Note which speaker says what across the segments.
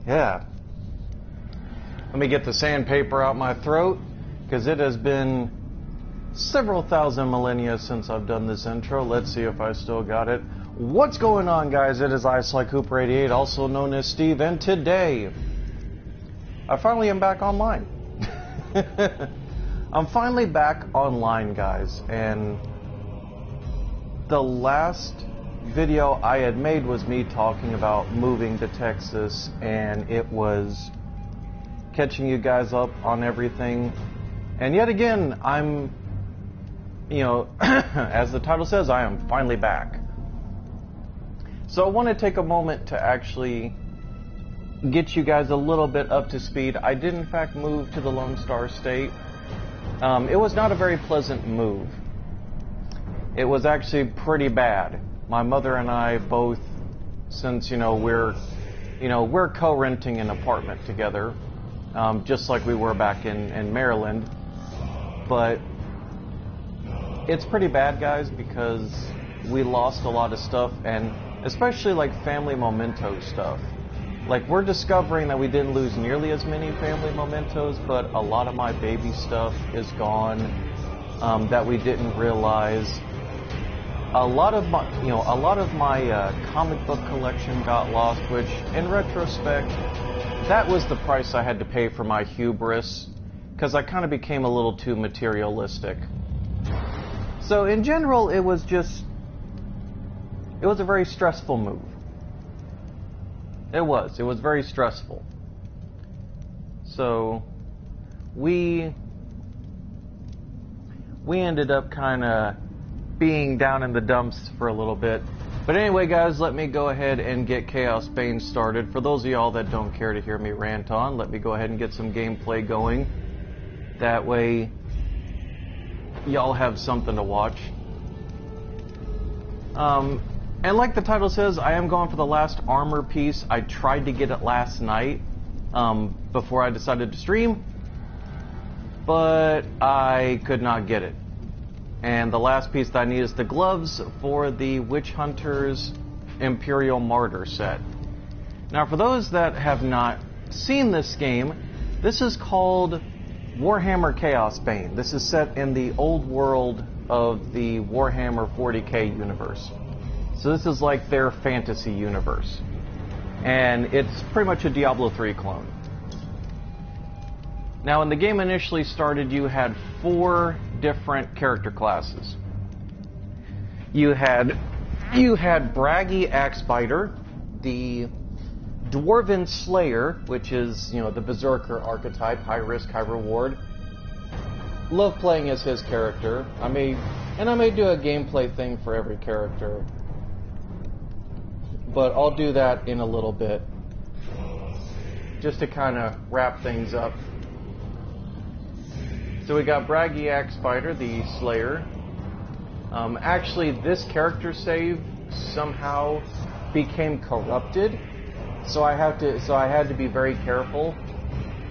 Speaker 1: Yeah. Let me get the sandpaper out my throat, because it has been several thousand millennia since I've done this intro. Let's see if I still got it. What's going on, guys? It is IceLikeHooper88, also known as Steve, and today I finally am back online. I'm finally back online, guys, and the last video I had made was me talking about moving to Texas, and it was catching you guys up on everything. And yet again, I'm, as the title says, I am finally back. So I want to take a moment to actually get you guys a little bit up to speed. I did in fact move to the Lone Star State. It was not a very pleasant move. It was actually pretty bad. My mother and I both, since we're co-renting an apartment together, just like we were back in Maryland. But it's pretty bad, guys, because we lost a lot of stuff, and especially like family memento stuff. Like, we're discovering that we didn't lose nearly as many family mementos, but a lot of my baby stuff is gone that we didn't realize. A lot of my comic book collection got lost, which, in retrospect, that was the price I had to pay for my hubris, because I kind of became a little too materialistic. So, in general, it was a very stressful move. It was very stressful. So, we ended up kind of being down in the dumps for a little bit. But anyway, guys, let me go ahead and get Chaos Bane started. For those of y'all that don't care to hear me rant on, let me go ahead and get some gameplay going. That way, y'all have something to watch. And like the title says, I am going for the last armor piece. I tried to get it last night before I decided to stream, but I could not get it. And the last piece that I need is the gloves for the Witch Hunter's Imperial Martyr set. Now, for those that have not seen this game, this is called Warhammer Chaos Bane. This is set in the old world of the Warhammer 40k universe. So this is like their fantasy universe. And it's pretty much a Diablo 3 clone. Now, when the game initially started, you had 4 different character classes. You had Braggy Axebiter, the Dwarven Slayer, which is, the Berserker archetype, high risk, high reward. Love playing as his character. I may do a gameplay thing for every character, but I'll do that in a little bit, just to kind of wrap things up. So we got Braggy Axebiter, the Slayer. Actually, this character save somehow became corrupted, so I had to be very careful,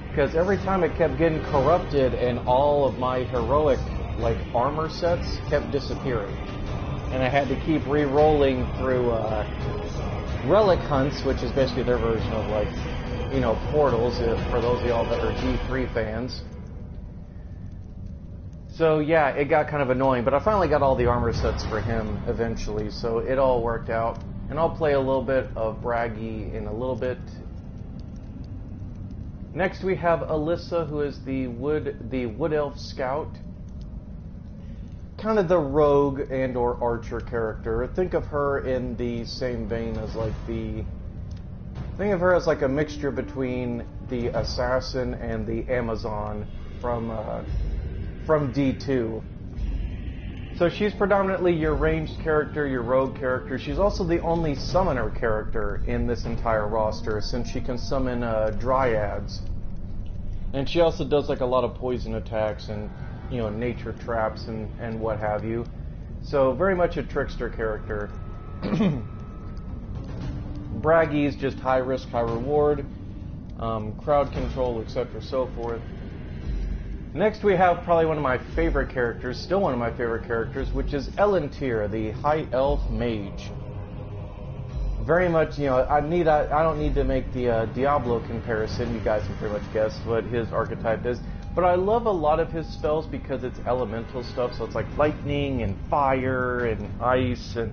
Speaker 1: because every time it kept getting corrupted, and all of my heroic armor sets kept disappearing, and I had to keep re-rolling through relic hunts, which is basically their version of portals, for those of y'all that are G3 fans. So yeah, it got kind of annoying, but I finally got all the armor sets for him eventually, so it all worked out. And I'll play a little bit of Braggy in a little bit. Next we have Alyssa, who is the Wood Elf Scout. Kind of the rogue and or archer character. Think of her in the same vein as think of her as like a mixture between the assassin and the Amazon from D2. So she's predominantly your ranged character, your rogue character. She's also the only summoner character in this entire roster, since she can summon dryads. And she also does a lot of poison attacks and nature traps and what have you. So very much a trickster character. Braggy's just high risk, high reward, crowd control, etc., so forth. Next we have probably one of my favorite characters, still one of my favorite characters, which is Ellentir, the High Elf Mage. very much, you know, I don't need to make the Diablo comparison. You guys can pretty much guess what his archetype is. But I love a lot of his spells because it's elemental stuff. So it's like lightning and fire and ice, and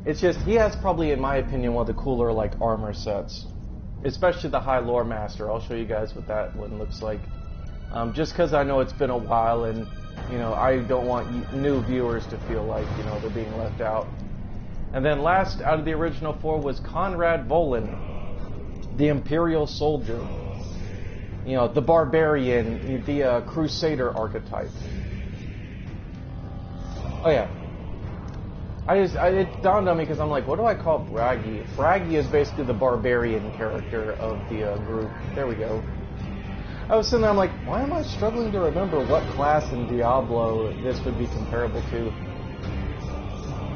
Speaker 1: it's just, he has probably, in my opinion, one of the cooler like armor sets, especially the High Lore Master. I'll show you guys what that one looks like. Just because I know it's been a while, and you know, I don't want new viewers to feel like, you know, they're being left out. And then last out of the original four was Conrad Volin, the Imperial Soldier. You know, the Barbarian, the Crusader archetype. Oh yeah. It dawned on me because I'm like, what do I call Braggy? Braggy is basically the Barbarian character of the group. There we go. I was sitting there, I'm like, why am I struggling to remember what class in Diablo this would be comparable to?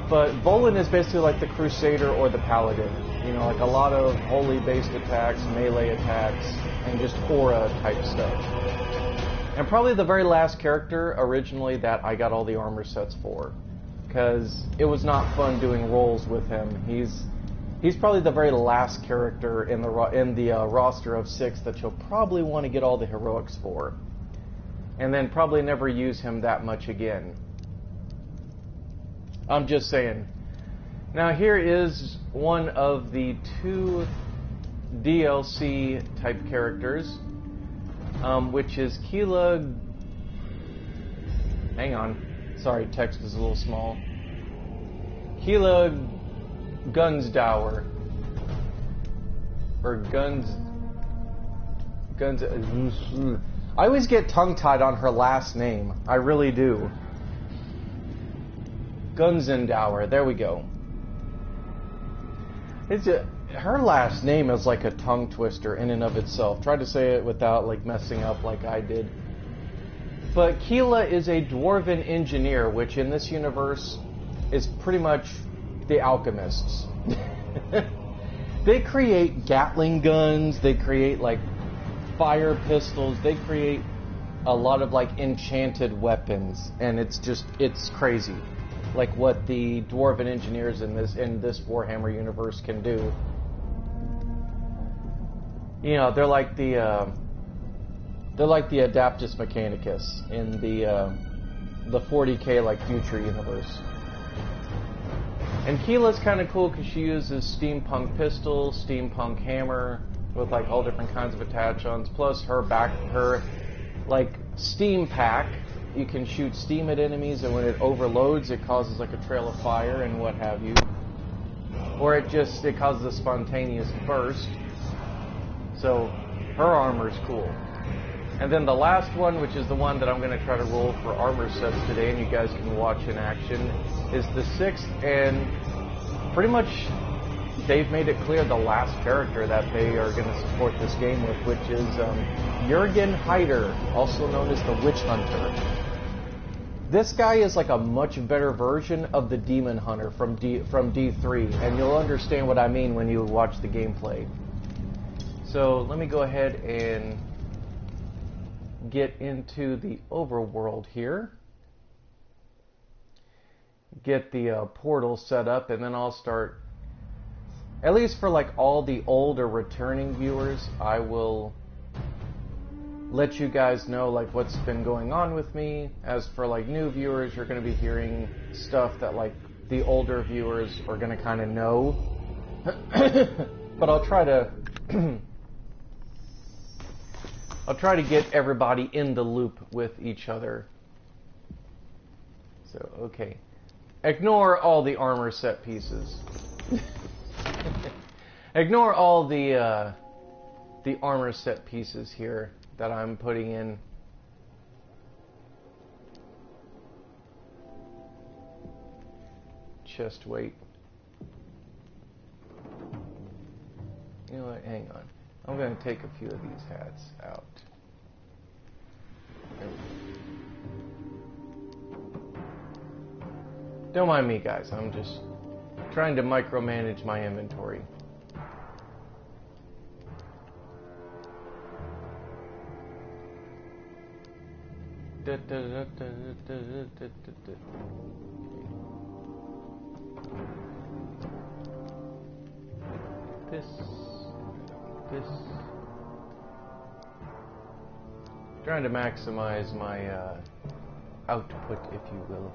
Speaker 1: But Volin is basically like the Crusader or the Paladin. You know, like a lot of holy-based attacks, melee attacks, and just aura-type stuff. And probably the very last character originally that I got all the armor sets for, because it was not fun doing rolls with him. He's probably the very last character in the roster of 6 that you'll probably want to get all the heroics for, and then probably never use him that much again. I'm just saying. Now here is one of the 2 DLC type characters, which is Keela. Hang on, sorry, text is a little small. Keela Gunsdower, or Guns. I always get tongue-tied on her last name. I really do. Gunzendower, there we go. Her last name is like a tongue twister in and of itself. Try to say it without like messing up like I did. But Keela is a dwarven engineer, which in this universe is pretty much the alchemists. They create Gatling guns, they create like fire pistols, they create a lot of like enchanted weapons, and it's crazy. Like what the dwarven engineers in this Warhammer universe can do. You know, they're like the Adaptus Mechanicus in the 40K like future universe. And Keela's kind of cool because she uses steampunk pistol, steampunk hammer with like all different kinds of attach-ons. Plus her like steam pack. You can shoot steam at enemies, and when it overloads, it causes like a trail of fire and what have you. Or it causes a spontaneous burst. So her armor's cool. And then the last one, which is the one that I'm going to try to roll for armor sets today, and you guys can watch in action, is the 6th, and pretty much they've made it clear the last character that they are going to support this game with, which is Jürgen Heider, also known as the Witch Hunter. This guy is like a much better version of the Demon Hunter from D3, and you'll understand what I mean when you watch the gameplay. So let me go ahead and get into the overworld here. Get the portal set up, and then I'll start, at least for like all the old or returning viewers, I will let you guys know like what's been going on with me. As for like new viewers, you're going to be hearing stuff that like the older viewers are going to kind of know. But I'll try to get everybody in the loop with each other. So, okay. Ignore all the armor set pieces. Ignore all the armor set pieces here that I'm putting in. Chest weight. You know what? Hang on. I'm going to take a few of these hats out. Don't mind me, guys. I'm just trying to micromanage my inventory. this. Trying to maximize my output, if you will.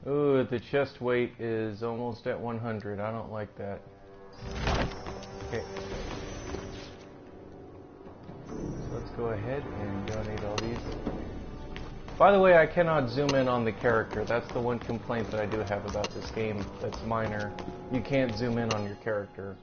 Speaker 1: Ooh, the chest weight is almost at 100. I don't like that. Okay. So let's go ahead and donate all these. By the way, I cannot zoom in on the character. That's the one complaint that I do have about this game that's minor. You can't zoom in on your character.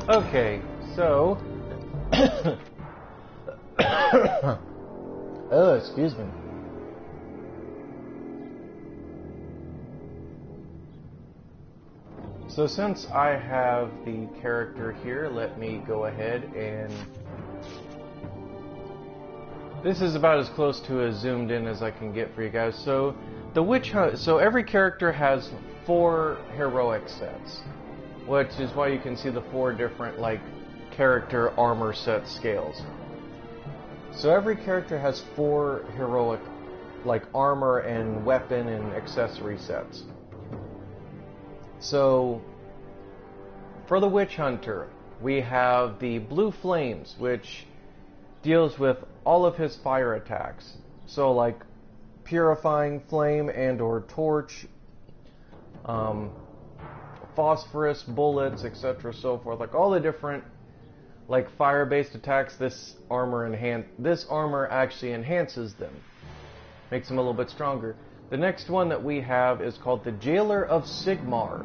Speaker 1: Okay, so oh, excuse me. So since I have the character here, let me go ahead and this is about as close to as zoomed in as I can get for you guys. So the witch hunt, so every character has 4 heroic sets, which is why you can see the 4 different like character armor set scales. So every character has 4 heroic like armor and weapon and accessory sets. So for the witch hunter, we have the blue flames, which deals with all of his fire attacks. So like purifying flame and or torch, phosphorus, bullets, etc., so forth, like all the different like fire-based attacks. This armor actually enhances them, makes them a little bit stronger. The next one that we have is called the Jailer of Sigmar.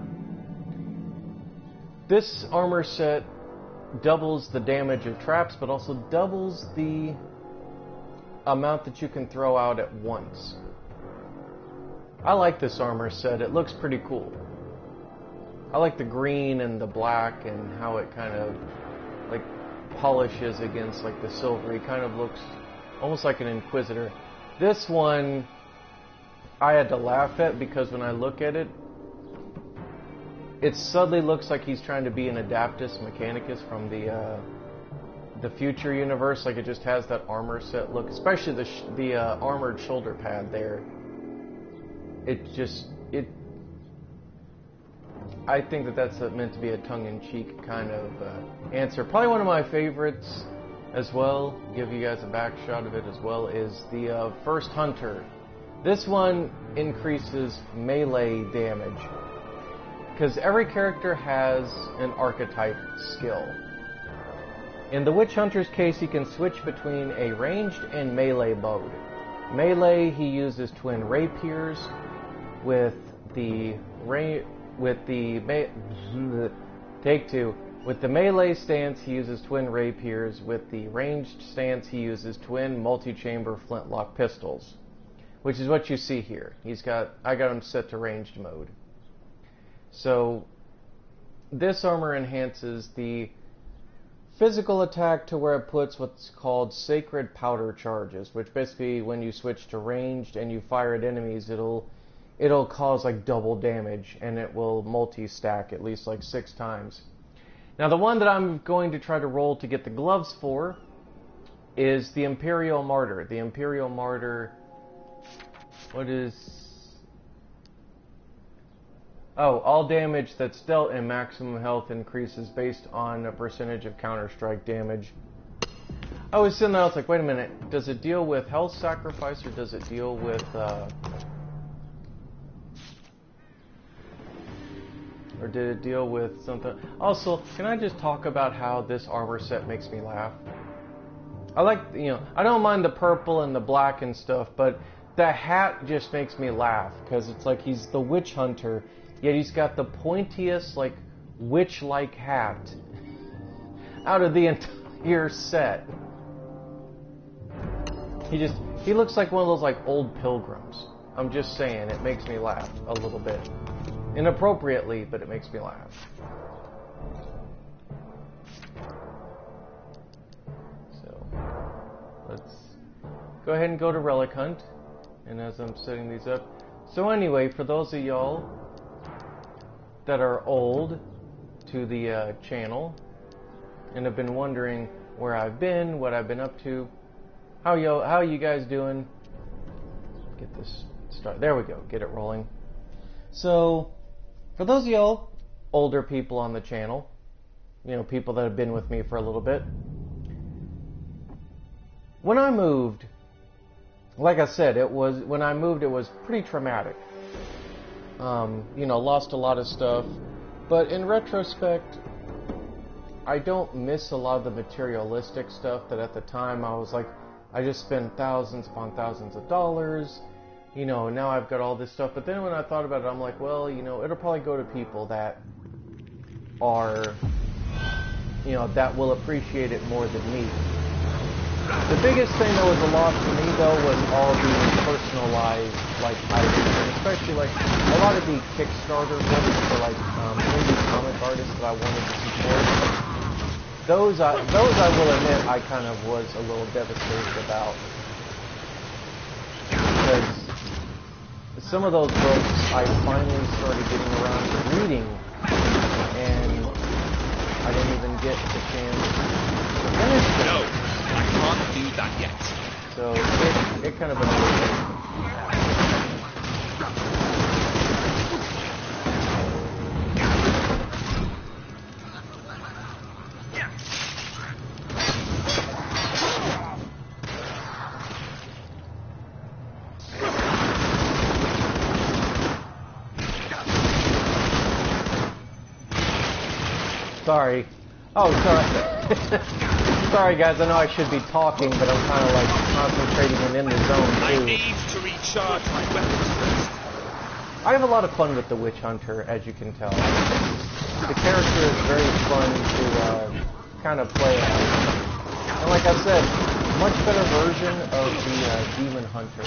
Speaker 1: This armor set doubles the damage of traps, but also doubles the amount that you can throw out at once. I like this armor set. It looks pretty cool. I like the green and the black and how it kind of like polishes against like the silvery. Kind of looks almost like an Inquisitor. This one I had to laugh at because when I look at it, it suddenly looks like he's trying to be an Adaptus Mechanicus from the future universe. Like it just has that armor set look, especially the armored shoulder pad there. I think that that's meant to be a tongue-in-cheek kind of answer. Probably one of my favorites as well, give you guys a back shot of it as well, is the First Hunter. This one increases melee damage, because every character has an archetype skill. In the Witch Hunter's case, he can switch between a ranged and melee mode. Melee, he uses twin rapiers. With the melee stance, he uses twin rapiers. With the ranged stance, he uses twin multi-chamber flintlock pistols, which is what you see here. I got him set to ranged mode. So this armor enhances the physical attack to where it puts what's called sacred powder charges, which basically when you switch to ranged and you fire at enemies, it'll cause like double damage, and it will multi-stack at least like 6 times. Now the one that I'm going to try to roll to get the gloves for is the Imperial Martyr. The Imperial Martyr, all damage that's dealt and maximum health increases based on a percentage of counter-strike damage. I was sitting there, I was like, wait a minute, does it deal with health sacrifice or does it deal with or did it deal with something? Also, can I just talk about how this armor set makes me laugh? I like, you know, I don't mind the purple and the black and stuff, but the hat just makes me laugh because it's like he's the witch hunter, yet he's got the pointiest, like, witch-like hat out of the entire set. He looks like one of those, like, old pilgrims. I'm just saying, it makes me laugh a little bit. Inappropriately, but it makes me laugh. So, let's go ahead and go to Relic Hunt. And as I'm setting these up. So anyway, for those of y'all that are old to the channel and have been wondering where I've been, what I've been up to, how you guys doing? Get this started. There we go. Get it rolling. So, for those of y'all older people on the channel, you know, people that have been with me for a little bit, when I moved, like I said, when I moved, it was pretty traumatic. You know, lost a lot of stuff, but in retrospect, I don't miss a lot of the materialistic stuff that at the time I was like, I just spent thousands upon thousands of dollars, you know, now I've got all this stuff. But then when I thought about it, I'm like, well, you know, it'll probably go to people that are, you know, that will appreciate it more than me. The biggest thing that was a loss for me, though, was all the personalized, like, items, and especially, like, a lot of the Kickstarter books for, like, indie comic artists that I wanted to support. Those I will admit, I kind of was a little devastated about. Because some of those books I finally started getting around to reading, and I didn't even get the chance to finish them.
Speaker 2: No, I can't do that yet.
Speaker 1: So it kind of annoyed me. Sorry. Oh, sorry. Sorry, guys. I know I should be talking, but I'm kind of like concentrating and in the zone too.
Speaker 2: I need to recharge my weapons first.
Speaker 1: I have a lot of fun with the Witch Hunter, as you can tell. The character is very fun to kind of play as. And like I said, much better version of the Demon Hunter.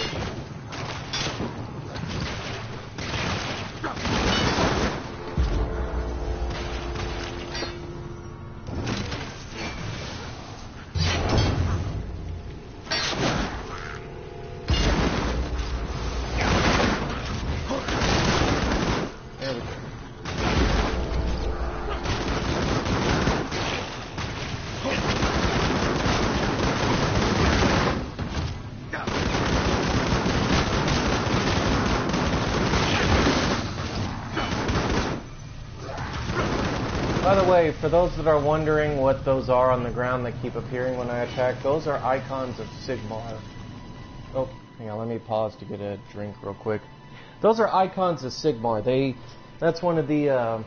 Speaker 1: By the way, for those that are wondering what those are on the ground that keep appearing when I attack, those are icons of Sigmar. Oh, hang on, let me pause to get a drink real quick. Those are icons of Sigmar. That's one of the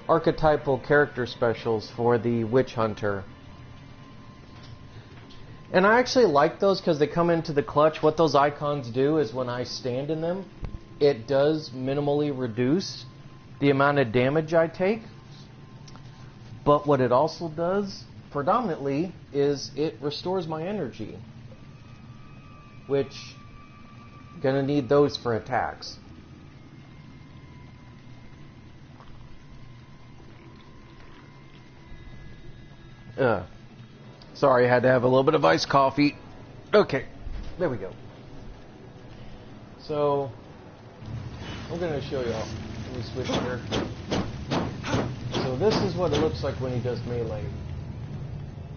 Speaker 1: archetypal character specials for the Witch Hunter. And I actually like those because they come into the clutch. What those icons do is when I stand in them, it does minimally reduce the amount of damage I take. But what it also does, predominantly, is it restores my energy. Which, gonna need those for attacks. Sorry, I had to have a little bit of iced coffee. Okay, there we go. So, I'm gonna show y'all. Let me switch here. So this is what it looks like when he does melee.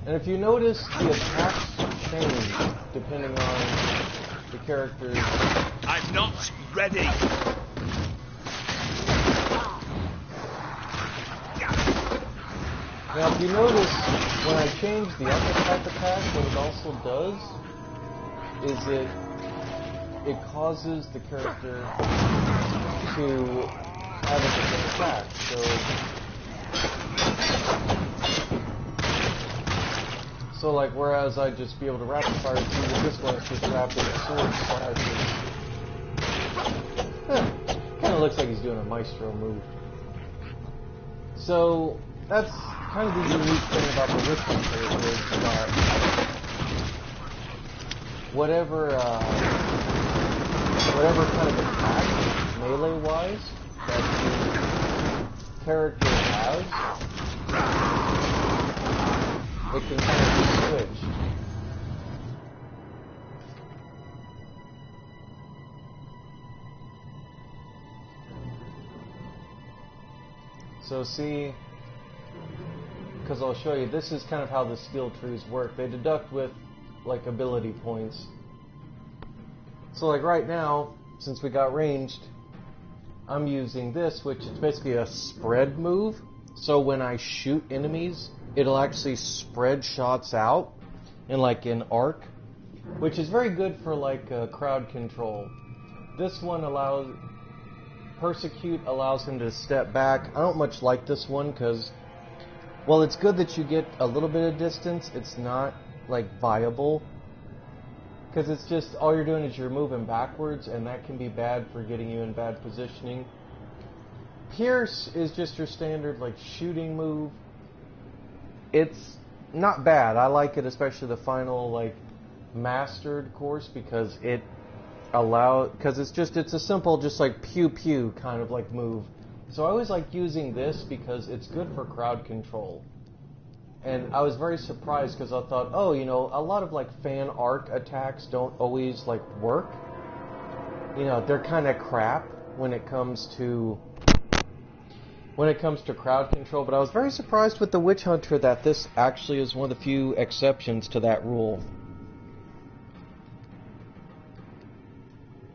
Speaker 1: And if you notice, the attacks change depending on the character's...
Speaker 2: I'm not ready.
Speaker 1: Now if you notice, when I change the archetype attack, what it also does is it causes the character to have a different attack. So like, whereas I'd just be able to rapid fire through, with this one it's just rapid sword slashes. Kind of looks like he's doing a maestro move. So that's kind of the unique thing about the Witch Hunter is that whatever kind of attack melee-wise that the character has, it can kind of just switch. So see, because I'll show you, this is kind of how the skill trees work. They deduct with like ability points. So like right now, since we got ranged, I'm using this, which is basically a spread move. So when I shoot enemies, it'll actually spread shots out in like an arc, which is very good for like crowd control. This one allows, Persecute allows him to step back. I don't much like this one because, well, it's good that you get a little bit of distance. It's not like viable because it's just all you're doing is you're moving backwards, and that can be bad for getting you in bad positioning. Pierce is just your standard like shooting move. It's not bad. I like it, especially the final like mastered course, because it's a simple just like pew pew kind of like move. So I always like using this because it's good for crowd control. And I was very surprised because I thought, oh, you know, a lot of like fan arc attacks don't always like work. You know, they're kind of crap when it comes to crowd control. But I was very surprised with the Witch Hunter that this actually is one of the few exceptions to that rule.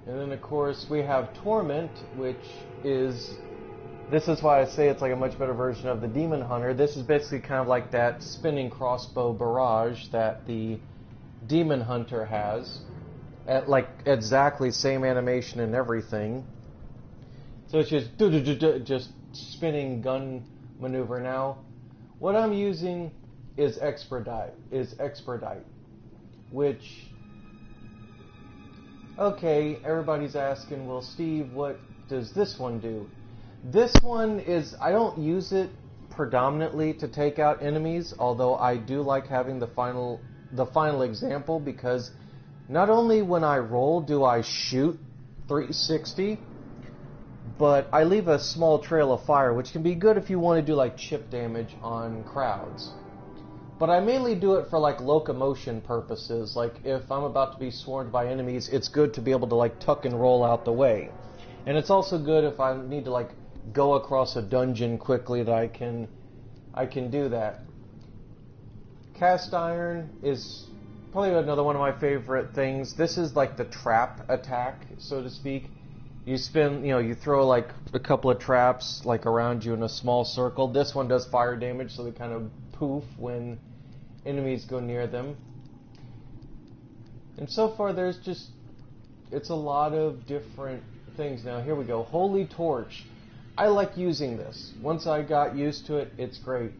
Speaker 1: And then of course we have Torment, which is, this is why I say it's like a much better version of the Demon Hunter. This is basically kind of like that spinning crossbow barrage that the Demon Hunter has. At like exactly same animation and everything. So it's just spinning gun maneuver. Now, what I'm using is Expedite, which, okay, everybody's asking, well, Steve, what does this one do? This one is, I don't use it predominantly to take out enemies, although I do like having the final example, because not only when I roll do I shoot 360, but I leave a small trail of fire, which can be good if you want to do like chip damage on crowds. But I mainly do it for like locomotion purposes. Like if I'm about to be swarmed by enemies, it's good to be able to like tuck and roll out the way. And it's also good if I need to like go across a dungeon quickly, that I can do that. Cast Iron is probably another one of my favorite things. This is like the trap attack, so to speak. You spin, you throw like a couple of traps like around you in a small circle. This one does fire damage, so they kind of poof when enemies go near them. And so far it's a lot of different things. Now here we go. Holy Torch. I like using this. Once I got used to it, it's great.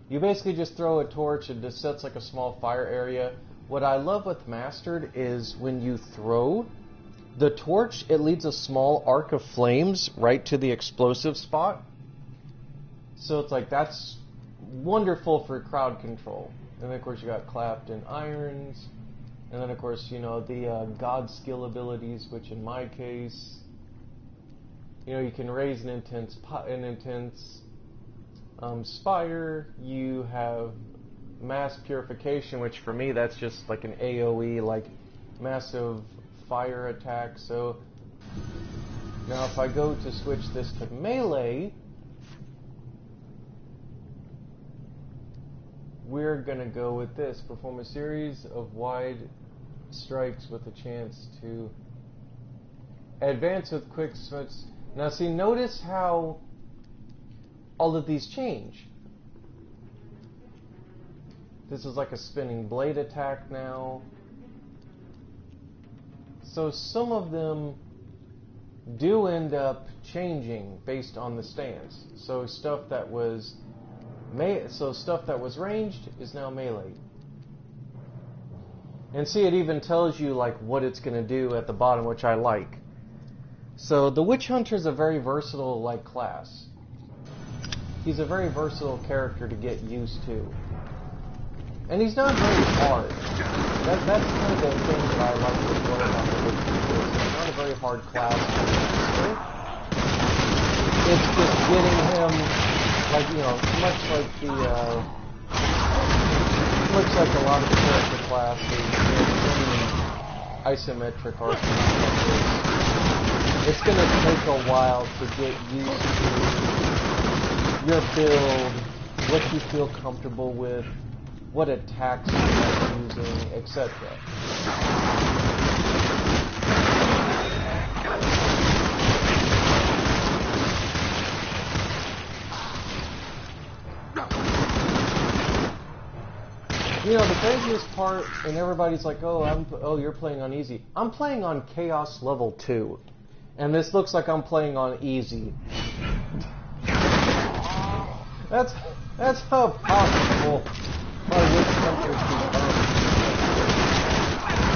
Speaker 1: You basically just throw a torch, it just sets like a small fire area. What I love with Mastered is when you throw the torch, it leads a small arc of flames right to the explosive spot. So it's like, that's wonderful for crowd control. And then of course you got Clapped in Irons. And then of course, the God skill abilities, which in my case, you can raise an intense Spire. You have Mass Purification, which for me that's just like an AoE, like massive fire attack. So now if I go to switch this to melee, we're gonna go with this. Perform a series of wide strikes with a chance to advance with quick switch. Now see, notice how all of these change. This is like a spinning blade attack now. So some of them do end up changing based on the stance. So stuff that was ranged is now melee. And see, it even tells you like what it's going to do at the bottom, which I like. So the Witch Hunter is a very versatile like class. He's a very versatile character to get used to. And he's not very hard. That's kind of the thing that I like as well about the Witch Hunter. He's not a very hard class to master. It's just getting him, like, you know, much like a lot of the character classes in isometric RPG. It's going to take a while to get used to your build, what you feel comfortable with, what attacks you like using, etc. You know, the craziest part, and everybody's like, oh, you're playing on easy. I'm playing on Chaos Level 2. And this looks like I'm playing on easy. That's how powerful my Witch Hunters become.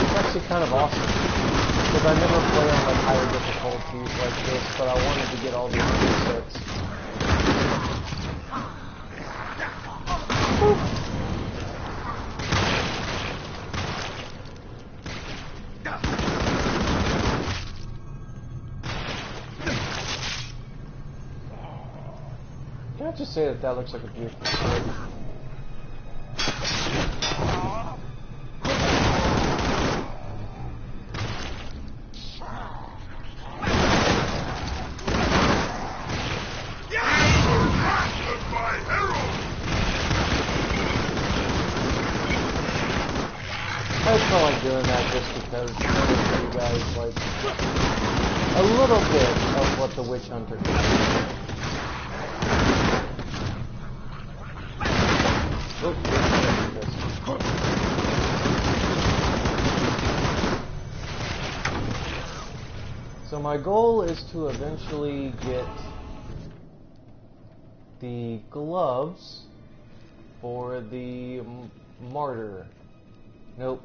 Speaker 1: It's actually kind of awesome. Because I never play on like higher difficulties like this, but I wanted to get all these presets. Can I just say that looks like a beautiful sword? I felt like doing that just because I want to show you guys like a little bit of what the Witch Hunter can do. So my goal is to eventually get the gloves for the martyr. Nope.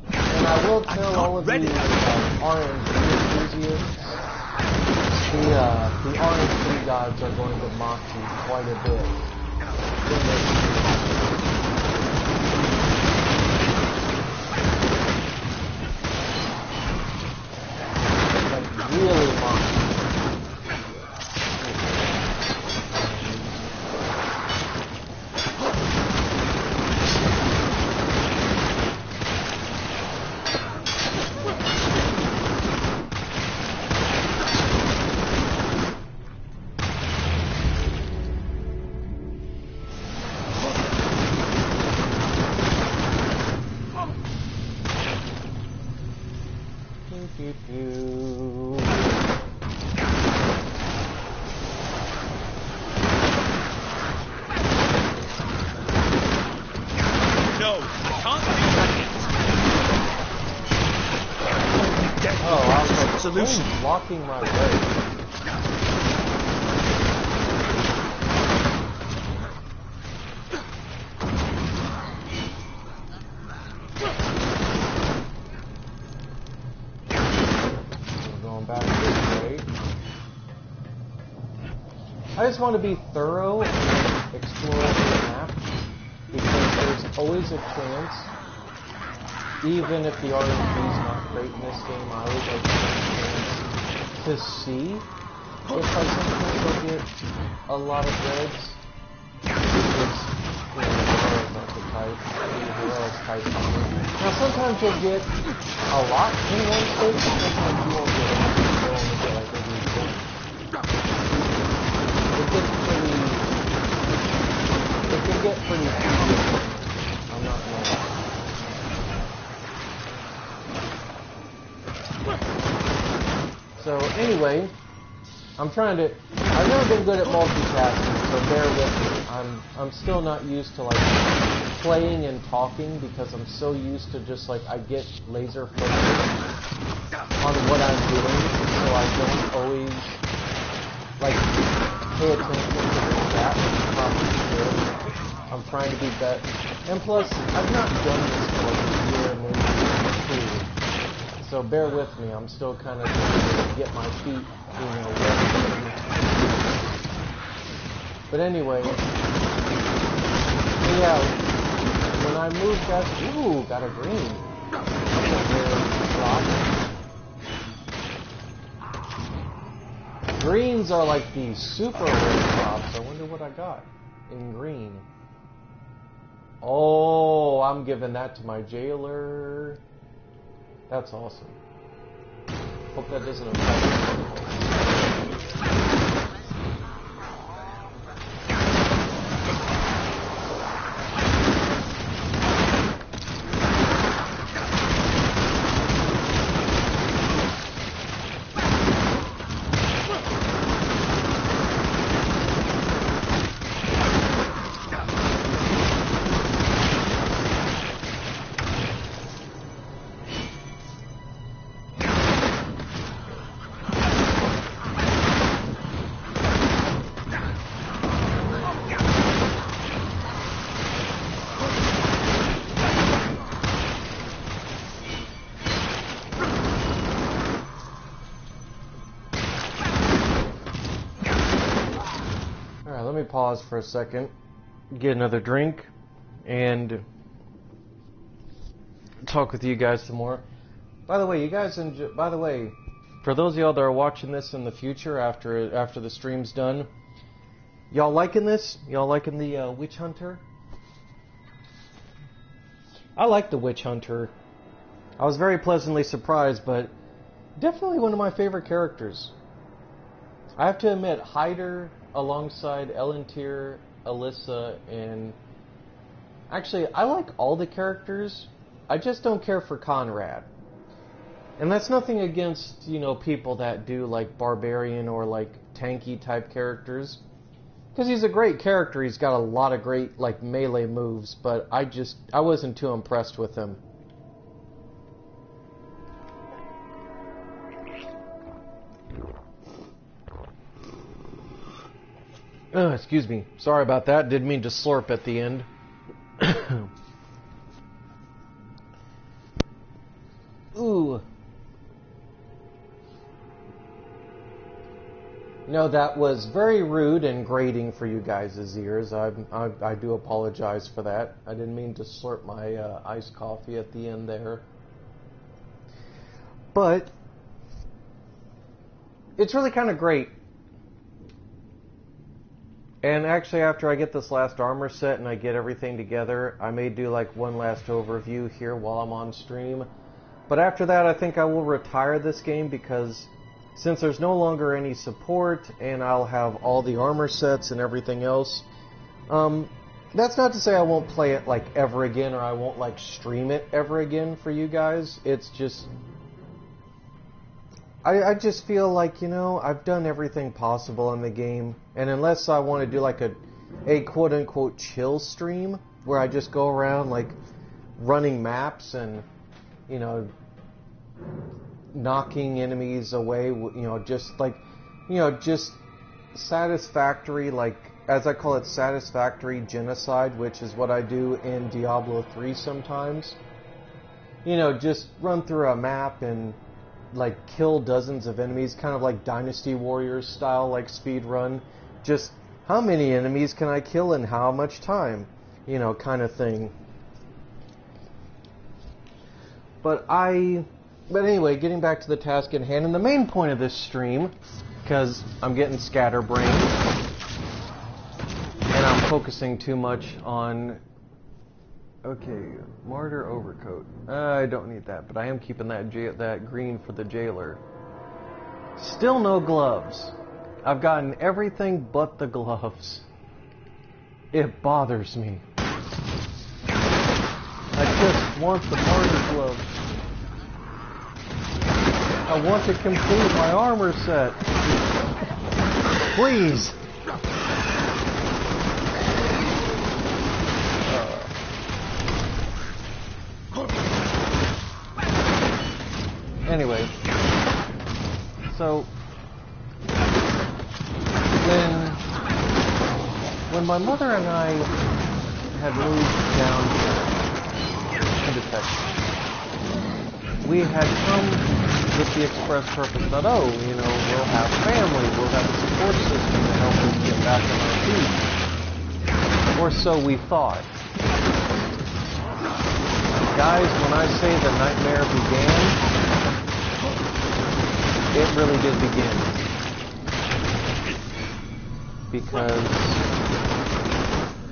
Speaker 1: And I will tell all of you RNG enthusiasts, the RNG gods are going to mock you quite a bit. Like, really mock you.
Speaker 2: Solution.
Speaker 1: Blocking my way. We're going back this way. I just want to be thorough and explore the map because there's always a chance, even if the RNG is not great in this game, I always like to see if I sometimes will get a lot of reds. Because, you know, the hero's not the type. The hero's type. Now sometimes you'll get a lot in one stage, sometimes you won't get anything. You'll only get like every point. It can get pretty tedious. I'm not gonna lie. So anyway, I've never been good at multitasking, so bear with me. I'm still not used to like playing and talking because I'm so used to just like I get laser focused on what I'm doing, so I don't always like pay attention to the chat as I probably should. I'm trying to beat that. And plus, I've not done this for like a year, maybe 2. So bear with me. I'm still kind of trying to get my feet, wet. But anyway, yeah, when I moved that, ooh, got a green. That's a rare drop. Greens are like the super rare drops. I wonder what I got in green. Oh, I'm giving that to my jailer. That's awesome. Hope that doesn't affect me. Let me pause for a second, get another drink, and talk with you guys some more. By the way, you guys enjoy, by the way, for those of y'all that are watching this in the future after the stream's done, y'all liking this? Y'all liking the Witch Hunter? I like the Witch Hunter. I was very pleasantly surprised, but definitely one of my favorite characters. I have to admit, Hyder alongside Elentier, Alyssa, and actually, I like all the characters. I just don't care for Conrad. And that's nothing against, people that do like Barbarian or like tanky type characters. Because he's a great character. He's got a lot of great like melee moves, but I wasn't too impressed with him. Excuse me. Sorry about that. Didn't mean to slurp at the end. Ooh. No, that was very rude and grating for you guys' ears. I do apologize for that. I didn't mean to slurp my iced coffee at the end there. But it's really kind of great. And actually, after I get this last armor set and I get everything together, I may do like one last overview here while I'm on stream. But after that, I think I will retire this game because since there's no longer any support and I'll have all the armor sets and everything else, that's not to say I won't play it like ever again or I won't like stream it ever again for you guys. It's just, I just feel like, I've done everything possible in the game. And unless I want to do like a quote-unquote chill stream where I just go around like running maps and, knocking enemies away, just satisfactory, like, as I call it, satisfactory genocide, which is what I do in Diablo 3 sometimes. Just run through a map and like kill dozens of enemies, kind of like Dynasty Warriors style, like speed run. Just how many enemies can I kill in how much time, kind of thing. But anyway, getting back to the task at hand, and the main point of this stream, because I'm getting scatterbrained and I'm focusing too much on. Okay, Martyr Overcoat. I don't need that, but I am keeping that green for the jailer. Still no gloves. I've gotten everything but the gloves. It bothers me. I just want the Martyr gloves. I want to complete my armor set. Please. Anyway, so when my mother and I had moved down into Texas. We had come with the express purpose that, oh, you know, we'll have family, we'll have a support system to help us get back on our feet. Or so we thought. Guys, when I say the nightmare began, it really did begin. Because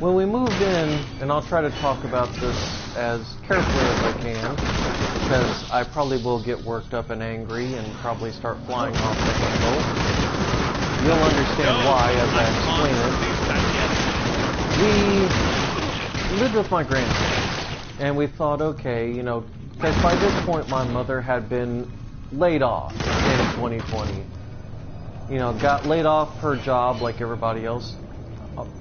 Speaker 1: when we moved in, and I'll try to talk about this as carefully as I can, because I probably will get worked up and angry and probably start flying off the handle. You'll understand why as I explain it. We lived with my grandparents, and we thought, okay, you know, because by this point my mother had been laid off in 2020. You know, got laid off her job like everybody else.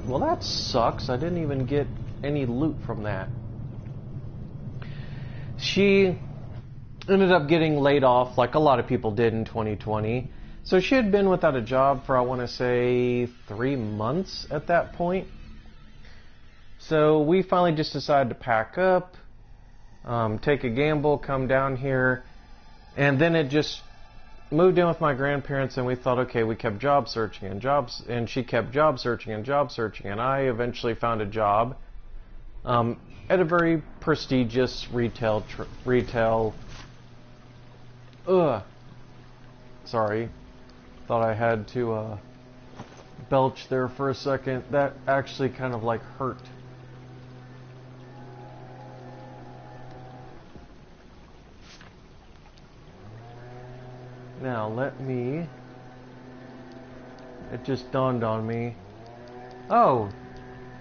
Speaker 1: Well, that sucks. I didn't even get any loot from that. She ended up getting laid off like a lot of people did in 2020. So she had been without a job for, I want to say, 3 months at that point. So we finally just decided to pack up, take a gamble, come down here, and then it just moved in with my grandparents, and we thought, okay, we kept job searching and she kept job searching, and I eventually found a job at a very prestigious retail. Sorry, thought I had to belch there for a second. That actually kind of like hurt. Now it just dawned on me. Oh,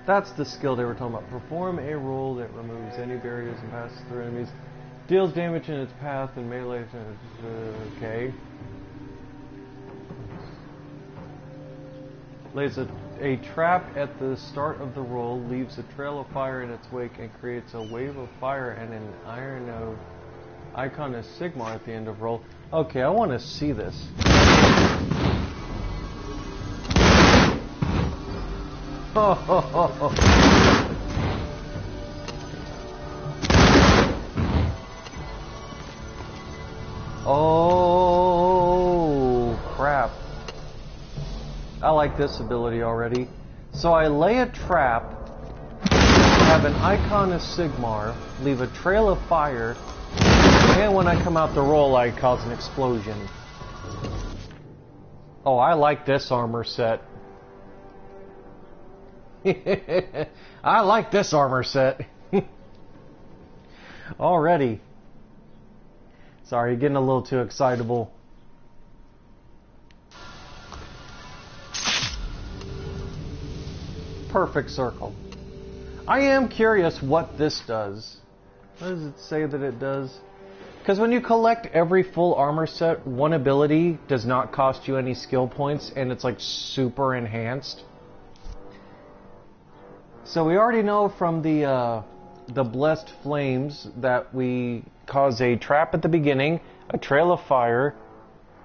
Speaker 1: that's the skill they were talking about. Perform a roll that removes any barriers and passes through enemies. Deals damage in its path and melee. Okay. Lays a trap at the start of the roll, leaves a trail of fire in its wake, and creates a wave of fire and an icon of Sigmar at the end of roll. Okay, I want to see this. Oh, crap. I like this ability already. So I lay a trap, have an icon of Sigmar, leave a trail of fire, and when I come out the roll, I cause an explosion. Oh, I like this armor set. I like this armor set. Already. Sorry, getting a little too excitable. Perfect circle. I am curious what this does. What does it say that it does? Because when you collect every full armor set, one ability does not cost you any skill points, and it's like super enhanced. So we already know from the Blessed Flames that we cause a trap at the beginning, a trail of fire,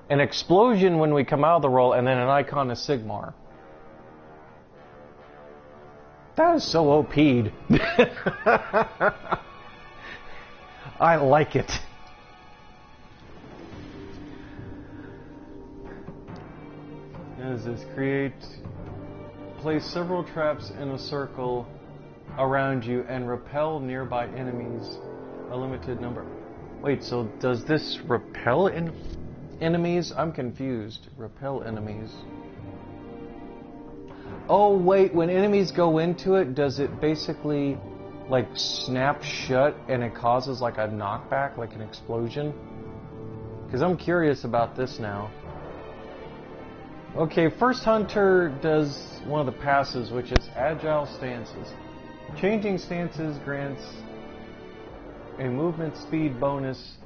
Speaker 1: an explosion when we come out of the roll, and then an icon of Sigmar. That is so OP'd. I like it. As this place several traps in a circle around you and repel nearby enemies. A limited number. Wait, so does this repel enemies? I'm confused. Repel enemies. Oh wait, when enemies go into it, does it basically like snap shut and it causes like a knockback, like an explosion? Because I'm curious about this now. Okay, First Hunter does one of the passes, which is Agile Stances. Changing stances grants a movement speed bonus,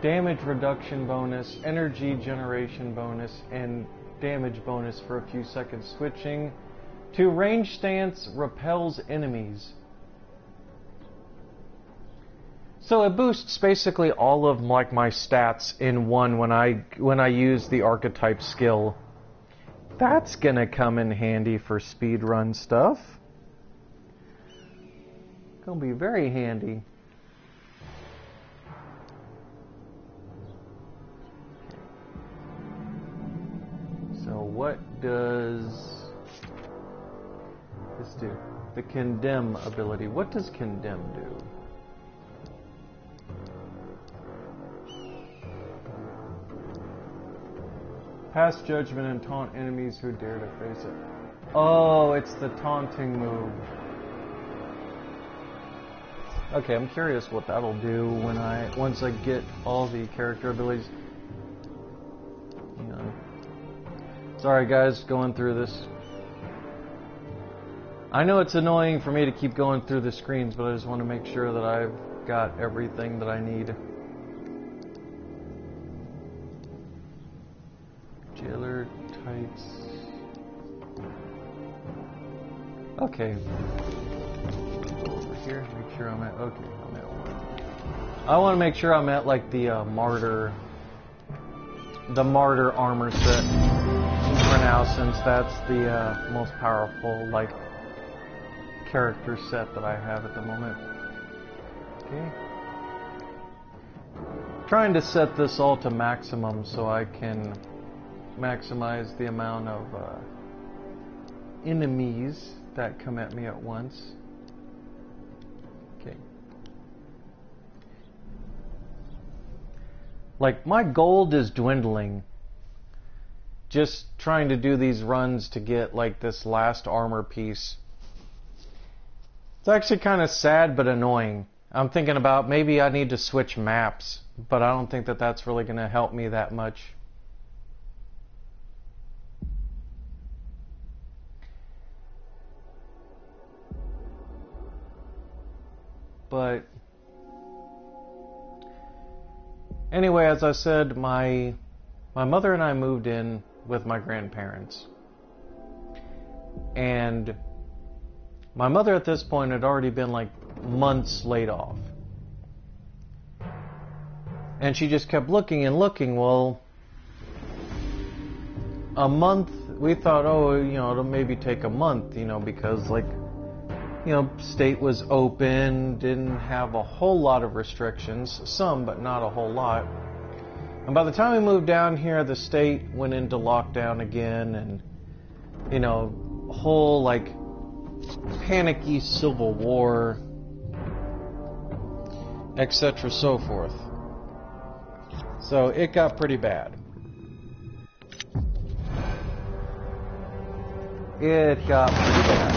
Speaker 1: damage reduction bonus, energy generation bonus, and damage bonus for a few seconds. Switching to range stance repels enemies. So it boosts basically all of like my stats in one when I use the archetype skill. That's gonna come in handy for speedrun stuff. Gonna be very handy. So what does this do? The condemn ability. What does condemn do? Pass judgment and taunt enemies who dare to face it. Oh, it's the taunting move. Okay, I'm curious what that'll do when once I get all the character abilities. Hang on. Sorry guys, going through this. I know it's annoying for me to keep going through the screens, but I just want to make sure that I've got everything that I need. Jailer tights. Okay. Over here, make sure I'm at. Okay, I'm at one. I want to make sure I'm at like the martyr armor set for now, since that's the most powerful like character set that I have at the moment. Okay. Trying to set this all to maximum so I can maximize the amount of enemies that come at me at once. Okay. Like, my gold is dwindling. Just trying to do these runs to get like this last armor piece. It's actually kind of sad but annoying. I'm thinking about maybe I need to switch maps, but I don't think that that's really going to help me that much. But anyway, as I said, my mother and I moved in with my grandparents. And my mother at this point had already been like months laid off. And she just kept looking and looking. Well, a month, we thought, oh, you know, it'll maybe take a month, you know, because like, you know, state was open, didn't have a whole lot of restrictions, some, but not a whole lot. And by the time we moved down here, the state went into lockdown again, and, you know, whole like panicky civil war, etc. so forth. So it got pretty bad. It got pretty bad.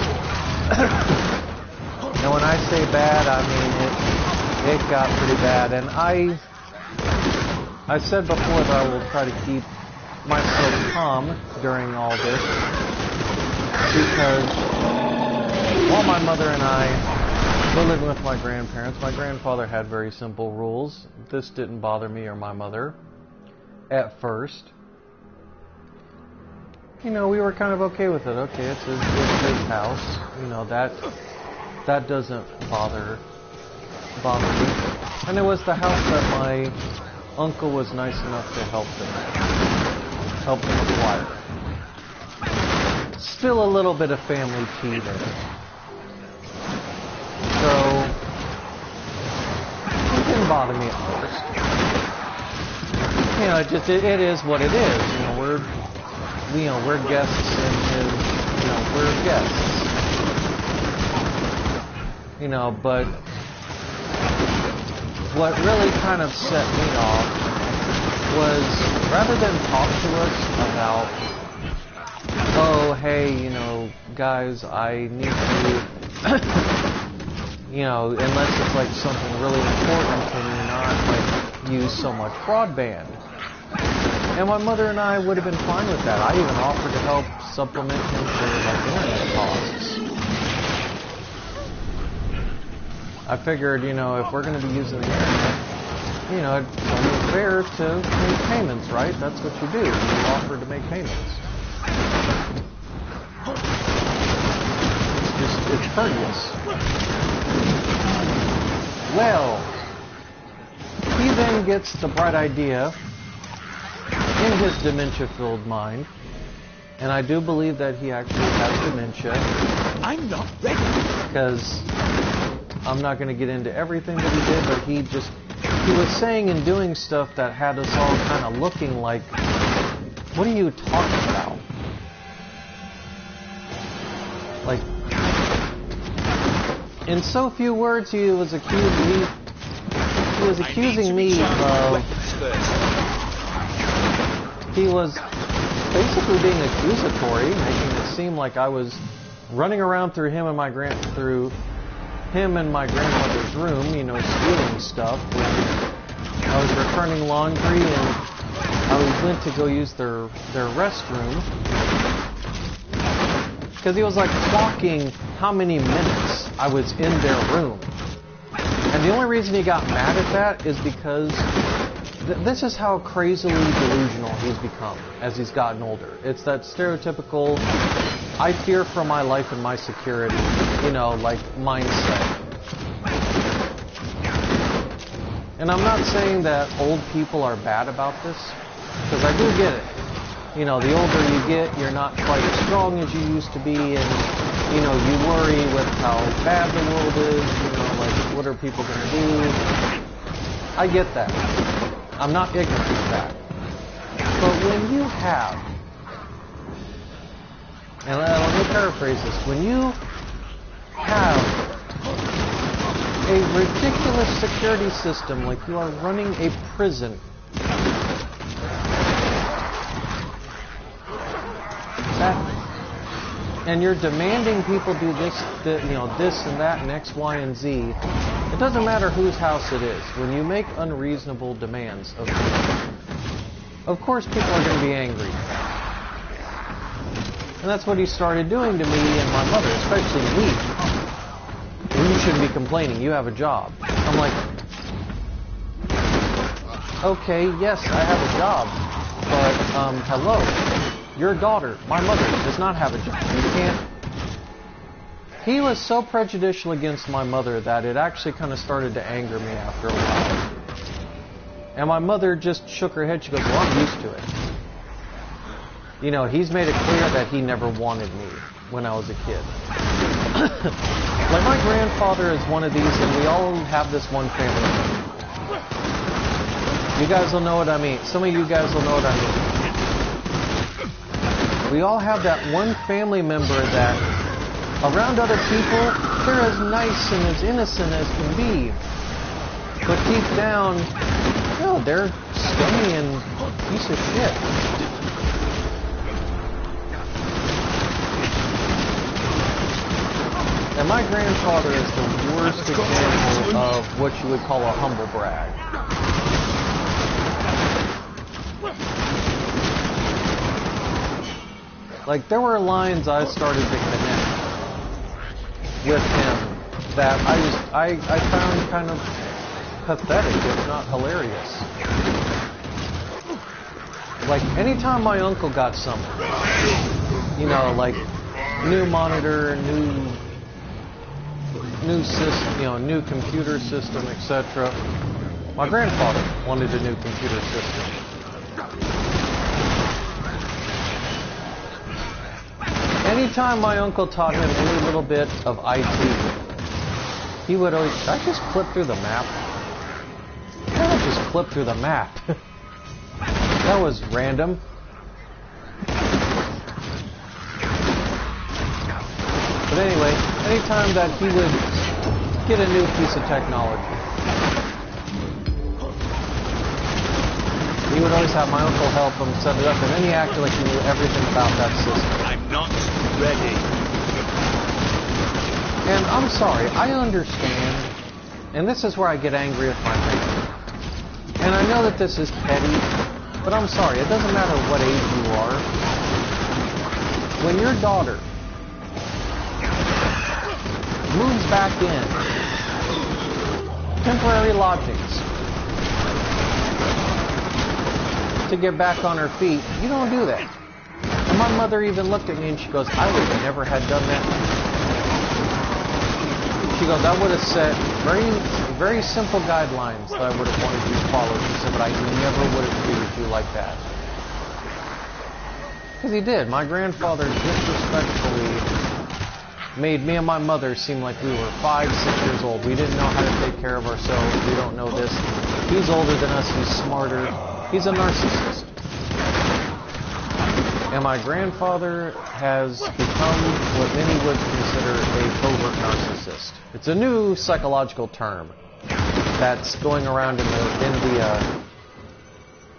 Speaker 1: And when I say bad, I mean it got pretty bad. And I said before that I will try to keep myself calm during all this, because while my mother and I were living with my grandparents, my grandfather had very simple rules. This didn't bother me or my mother at first. You know, we were kind of okay with it. Okay, it's his house. You know, that doesn't bother me. And it was the house that my uncle was nice enough to help them acquire. Still a little bit of family tea there. So it didn't bother me at first. You know, it is what it is. You know, we're guests in his. You know, we're guests. You know, but what really kind of set me off was, rather than talk to us about, oh, hey, you know, guys, I need to, you know, unless it's like something really important, can you not like use so much broadband? And my mother and I would have been fine with that. I even offered to help supplement him for like internet costs. I figured, you know, if we're going to be using the internet, you know, it's only fair to make payments, right? That's what you do. You offer to make payments. It's courteous. Well, he then gets the bright idea in his dementia-filled mind, and I do believe that he actually has dementia.
Speaker 2: I'm not ready.
Speaker 1: Because I'm not going to get into everything that he did, but he was saying and doing stuff that had us all kind of looking like, what are you talking about? Like, in so few words, he was accusing me of... He was basically being accusatory, making it seem like I was running around through him and my grandmother's room, you know, stealing stuff. When I was returning laundry and I went to go use their restroom. Because he was like clocking how many minutes I was in their room. And the only reason he got mad at that is because this is how crazily delusional he's become as he's gotten older. It's that stereotypical, I fear for my life and my security, you know, like mindset. And I'm not saying that old people are bad about this, because I do get it. You know, the older you get, you're not quite as strong as you used to be, and, you know, you worry with how bad the world is, you know, like, what are people going to do? I get that. I'm not ignorant of that. But when you have, and let me paraphrase this, when you have a ridiculous security system like you are running a prison, and you're demanding people do this, you know, this and that and X, Y, and Z, it doesn't matter whose house it is. When you make unreasonable demands of people, of course people are going to be angry. And that's what he started doing to me and my mother, especially me. Well, you shouldn't be complaining. You have a job. I'm like, okay, yes, I have a job, but hello. Your daughter, my mother, does not have a job. You can't... He was so prejudicial against my mother that it actually kind of started to anger me after a while. And my mother just shook her head. She goes, well, I'm used to it. You know, he's made it clear that he never wanted me when I was a kid. Like, my grandfather is one of these, and we all have this one family member. You guys will know what I mean. Some of you guys will know what I mean. We all have that one family member that, around other people, they're as nice and as innocent as can be. But deep down, no, they're scummy and piece of shit. And my grandfather is the worst example of what you would call a humble brag. Like, there were lines I started to connect with him that I found kind of pathetic, if not hilarious. Like, anytime my uncle got something, you know, like new monitor, new system, you know, new computer system, etc. My grandfather wanted a new computer system. Anytime my uncle taught him any little bit of IT, he would always, should I just flip through the map? I'll just flip through the map. That was random. But anyway, anytime that he would get a new piece of technology, he would always have my uncle help him set it up, and then he acted like he knew everything about that system.
Speaker 2: I'm not ready.
Speaker 1: And I'm sorry, I understand, and this is where I get angry with my family. And I know that this is petty, but I'm sorry, it doesn't matter what age you are. When your daughter moves back in, temporary lodgings, to get back on her feet, you don't do that. And my mother even looked at me and she goes, I would have never had done that. She goes, I would have set very, very simple guidelines that I would have wanted you to follow. She said, but I never would have treated you like that. Because he did. My grandfather disrespectfully made me and my mother seem like we were 5, 6 years old. We didn't know how to take care of ourselves. We don't know this. He's older than us. He's smarter. He's a narcissist. And my grandfather has become what many would consider a covert narcissist. It's a new psychological term that's going around in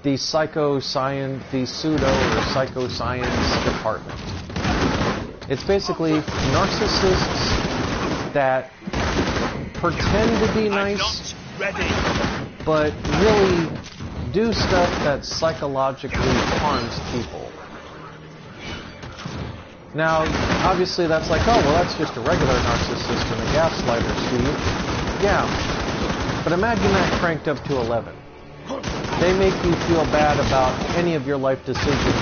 Speaker 1: the psychoscience, the pseudo or psychoscience department. It's basically narcissists that pretend to be nice, but really do stuff that psychologically harms people. Now, obviously that's like, oh, well, that's just a regular narcissist and a gaslighter, Steve. Yeah, but imagine that cranked up to 11. They make you feel bad about any of your life decisions,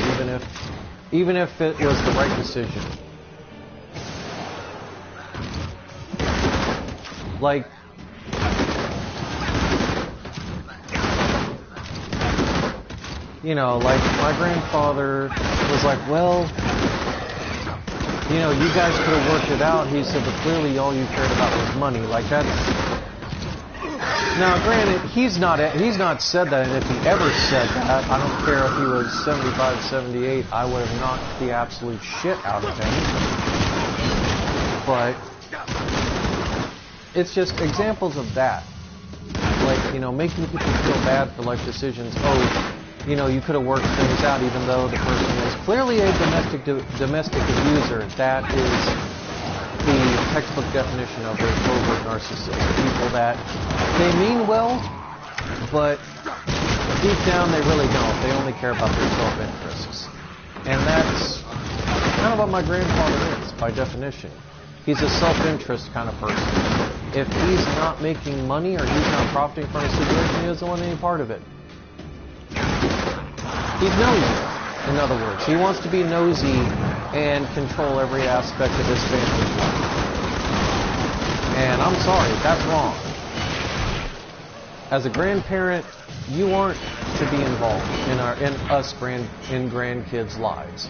Speaker 1: even if it was the right decision. Like, you know, like my grandfather was like, well, you know, you guys could have worked it out. He said, but clearly all you cared about was money. Like that's. Now, granted, he's not said that, and if he ever said that, I don't care if he was 75, 78, I would have knocked the absolute shit out of him. But it's just examples of that. Like, you know, making people feel bad for life decisions. Oh, you know, you could have worked things out even though the person is clearly a domestic abuser. That is the textbook definition of a covert narcissist. People that they mean well, but deep down they really don't. They only care about their self-interests. And that's kind of what my grandfather is, by definition. He's a self-interest kind of person. If he's not making money or he's not profiting from a situation, he doesn't want any part of it. He's nosy, in other words. He wants to be nosy and control every aspect of his family's life. And I'm sorry, that's wrong. As a grandparent, you aren't to be involved in grandkids' lives.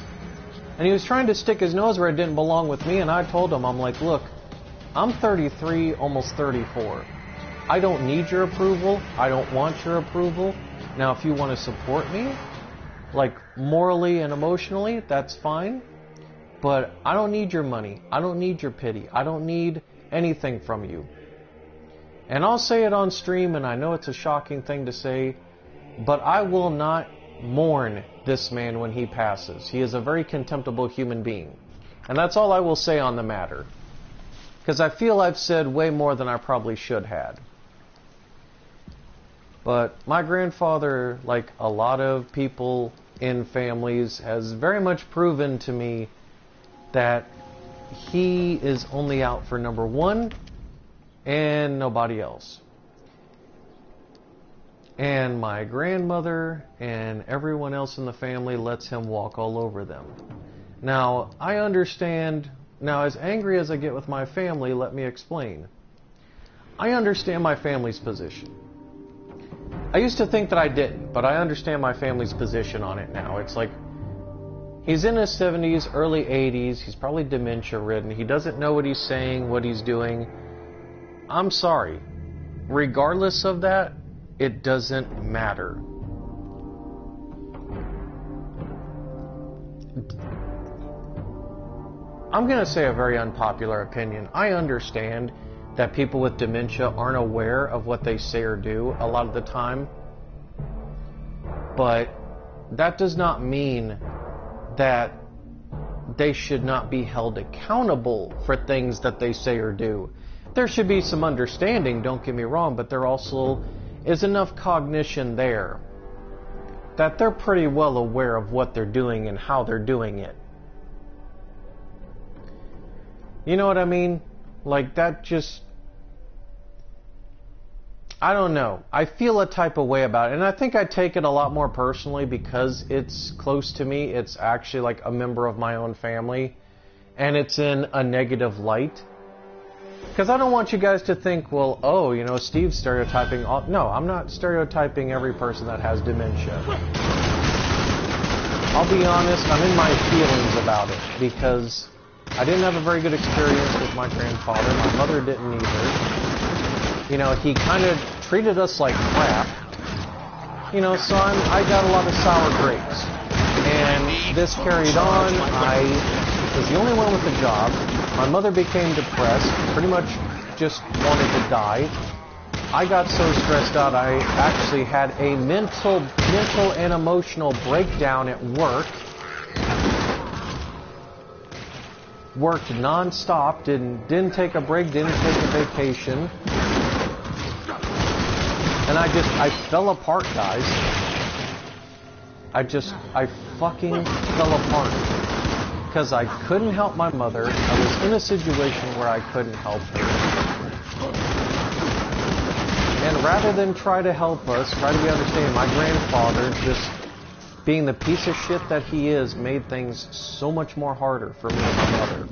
Speaker 1: And he was trying to stick his nose where it didn't belong with me, and I told him, I'm like, look, I'm 33, almost 34. I don't need your approval. I don't want your approval. Now, if you want to support me, like morally and emotionally, that's fine. But I don't need your money. I don't need your pity. I don't need anything from you. And I'll say it on stream, and I know it's a shocking thing to say, but I will not mourn this man when he passes. He is a very contemptible human being. And that's all I will say on the matter. Because I feel I've said way more than I probably should have. But my grandfather, like a lot of people in families, has very much proven to me that he is only out for number one and nobody else. And my grandmother and everyone else in the family lets him walk all over them. Now, I understand. Now, as angry as I get with my family, let me explain. I understand my family's position. I used to think that I didn't, but I understand my family's position on it now. It's like, he's in his 70s, early 80s, he's probably dementia-ridden, he doesn't know what he's saying, what he's doing. I'm sorry. Regardless of that, it doesn't matter. I'm going to say a very unpopular opinion. I understand that people with dementia aren't aware of what they say or do a lot of the time. But that does not mean that they should not be held accountable for things that they say or do. There should be some understanding, don't get me wrong, but there also is enough cognition there that they're pretty well aware of what they're doing and how they're doing it. You know what I mean? Like, that just... I don't know. I feel a type of way about it. And I think I take it a lot more personally because it's close to me. It's actually like a member of my own family. And it's in a negative light. Because I don't want you guys to think, well, oh, you know, Steve's stereotyping. No, I'm not stereotyping every person that has dementia. I'll be honest, I'm in my feelings about it. Because
Speaker 3: I didn't have a very good experience with my grandfather. My mother didn't either. You know, he kind of treated us like crap. You know, so I got a lot of sour grapes. And this carried on. I was the only one with a job. My mother became depressed, pretty much just wanted to die. I got so stressed out I actually had a mental and emotional breakdown at work. Worked non-stop, didn't take a break, didn't take a vacation. And I fell apart, guys. I fucking fell apart. Because I couldn't help my mother. I was in a situation where I couldn't help her. And rather than try to help us, try to be understanding, my grandfather, just being the piece of shit that he is, made things so much more harder for me and my mother.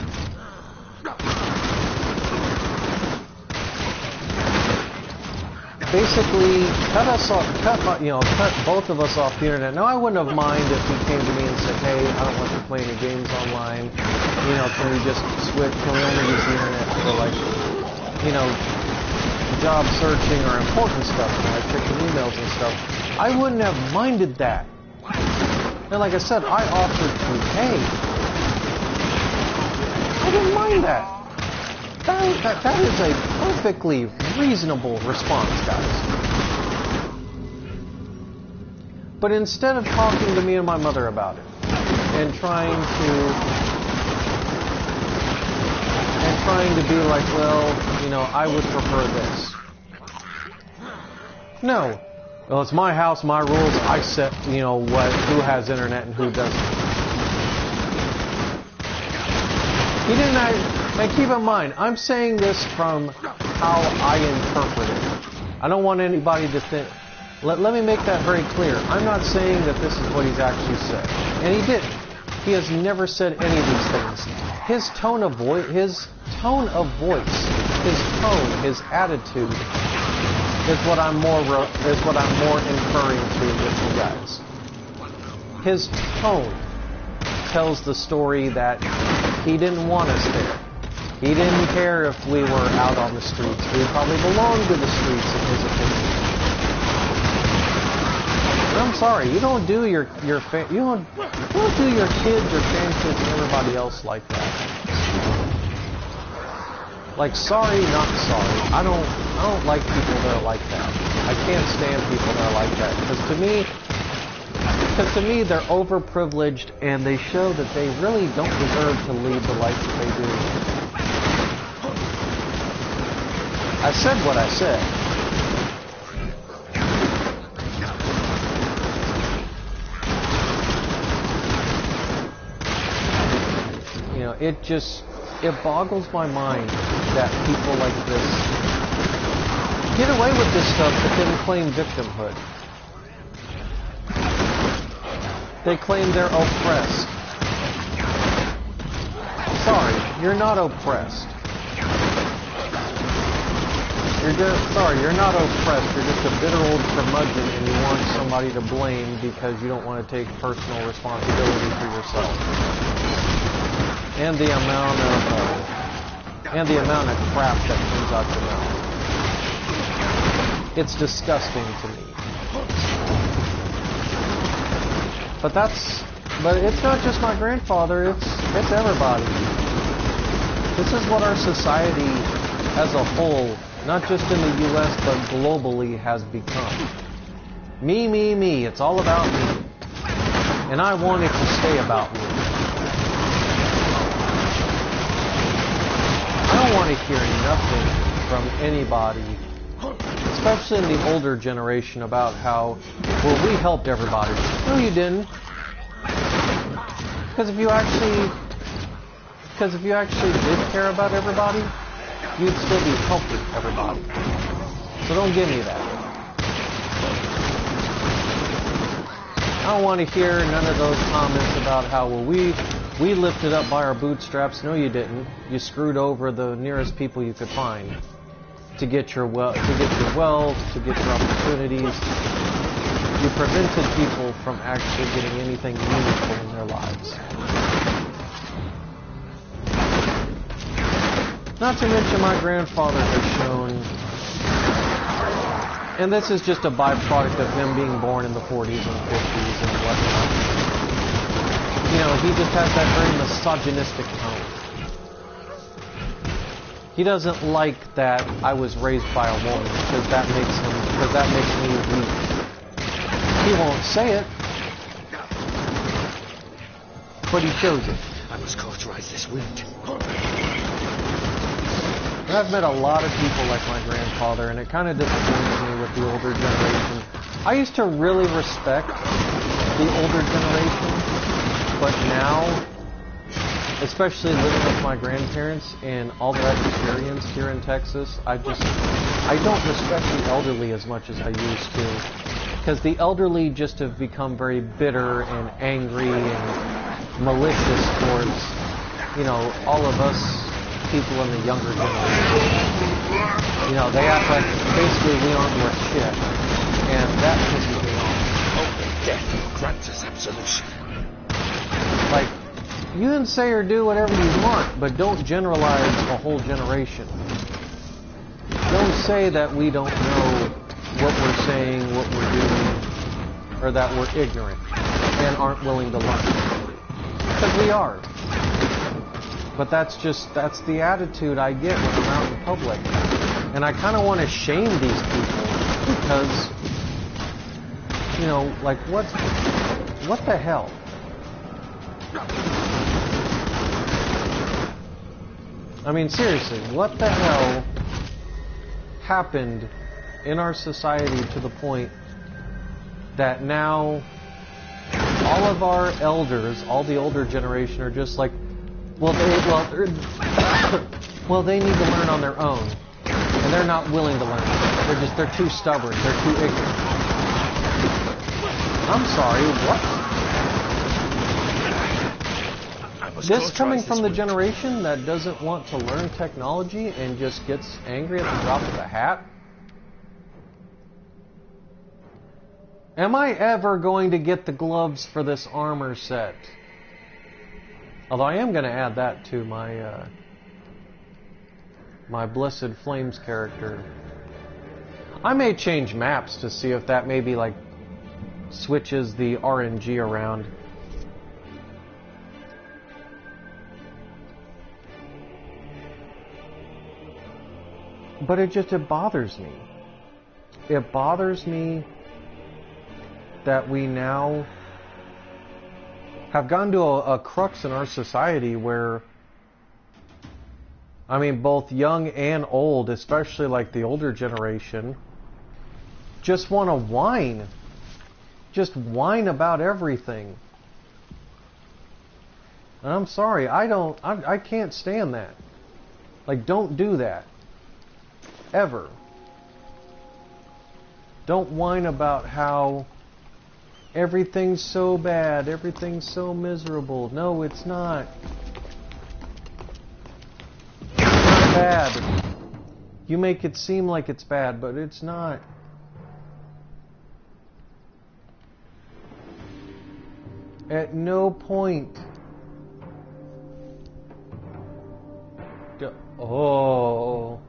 Speaker 3: Basically, cut both of us off the internet. Now, I wouldn't have minded if he came to me and said, "Hey, I don't want you playing any games online. You know, can we just switch? Can we only use the internet for like, you know, job searching or important stuff, like checking emails and stuff?" I wouldn't have minded that. And like I said, I offered to pay. I didn't mind that. That is a perfectly reasonable response, guys. But instead of talking to me and my mother about it, and trying to be like, well, you know, I would prefer this. No. Well, it's my house, my rules. I set, you know, who has internet and who doesn't. He didn't. And keep in mind, I'm saying this from how I interpret it. I don't want anybody to think. Let me make that very clear. I'm not saying that this is what he's actually said, and he didn't. He has never said any of these things. His tone of voice, his attitude is what I'm more inferring to with you guys. His tone tells the story that he didn't want us there. He didn't care if we were out on the streets. We probably belonged to the streets in his opinion. And I'm sorry, you don't do your kids, your grandkids, and everybody else like that. Like, sorry, not sorry. I don't like people that are like that. I can't stand people that are like that. Because to me, they're overprivileged, and they show that they really don't deserve to lead the life that they do. I said what I said. You know, it boggles my mind that people like this get away with this stuff but then claim victimhood. They claim they're oppressed. Sorry, you're not oppressed. You're not oppressed. You're just a bitter old curmudgeon and you want somebody to blame because you don't want to take personal responsibility for yourself. And the amount of crap that comes out your mouth. It's disgusting to me. But it's not just my grandfather, it's everybody. This is what our society as a whole, not just in the US but globally, has become. Me, me, me. It's all about me. And I want it to stay about me. I don't want to hear nothing from anybody, especially in the older generation, about how, well, we helped everybody. No, you didn't. Because if you actually did care about everybody, you'd still be helping everybody. So don't give me that. I don't want to hear none of those comments about how, well, we lifted up by our bootstraps. No, you didn't. You screwed over the nearest people you could find to get your wealth, to get your opportunities. You prevented people from actually getting anything meaningful in their lives. Not to mention my grandfather has shown, and this is just a byproduct of him being born in the 40s and 50s and whatnot. You know, he just has that very misogynistic tone. He doesn't like that I was raised by a woman because that makes me weak. He won't say it, but he shows it.
Speaker 2: I must cauterize this wound.
Speaker 3: And I've met a lot of people like my grandfather, and it kind of disappoints me with the older generation. I used to really respect the older generation, but now, especially living with my grandparents and all that experience here in Texas, I don't respect the elderly as much as I used to. Because the elderly just have become very bitter and angry and malicious towards, you know, all of us people in the younger generation. You know, they act like basically we aren't worth shit. And that pisses me off.
Speaker 2: Only death grants us absolution.
Speaker 3: Like, you can say or do whatever you want, but don't generalize a whole generation. Don't say that we don't know what we're saying, what we're doing, or that we're ignorant and aren't willing to learn. Because we are. But that's the attitude I get when I'm out in public. And I kind of want to shame these people because, you know, like, what the hell? I mean, seriously, what the hell happened in our society to the point that now all of our elders, all the older generation, are just like, well, they need to learn on their own, and they're not willing to learn. They're too stubborn. They're too ignorant. I'm sorry, what? This coming from the generation that doesn't want to learn technology and just gets angry at the drop of a hat? Am I ever going to get the gloves for this armor set? Although I am going to add that to my my Blessed Flames character. I may change maps to see if that maybe like switches the RNG around. But it bothers me. It bothers me that we now have gotten to a crux in our society where, I mean, both young and old, especially like the older generation, just want to whine. Just whine about everything. And I'm sorry, I can't stand that. Like, don't do that. Ever. Don't whine about how everything's so bad, everything's so miserable. No, it's not. It's not bad. You make it seem like it's bad, but it's not. At no point. Oh.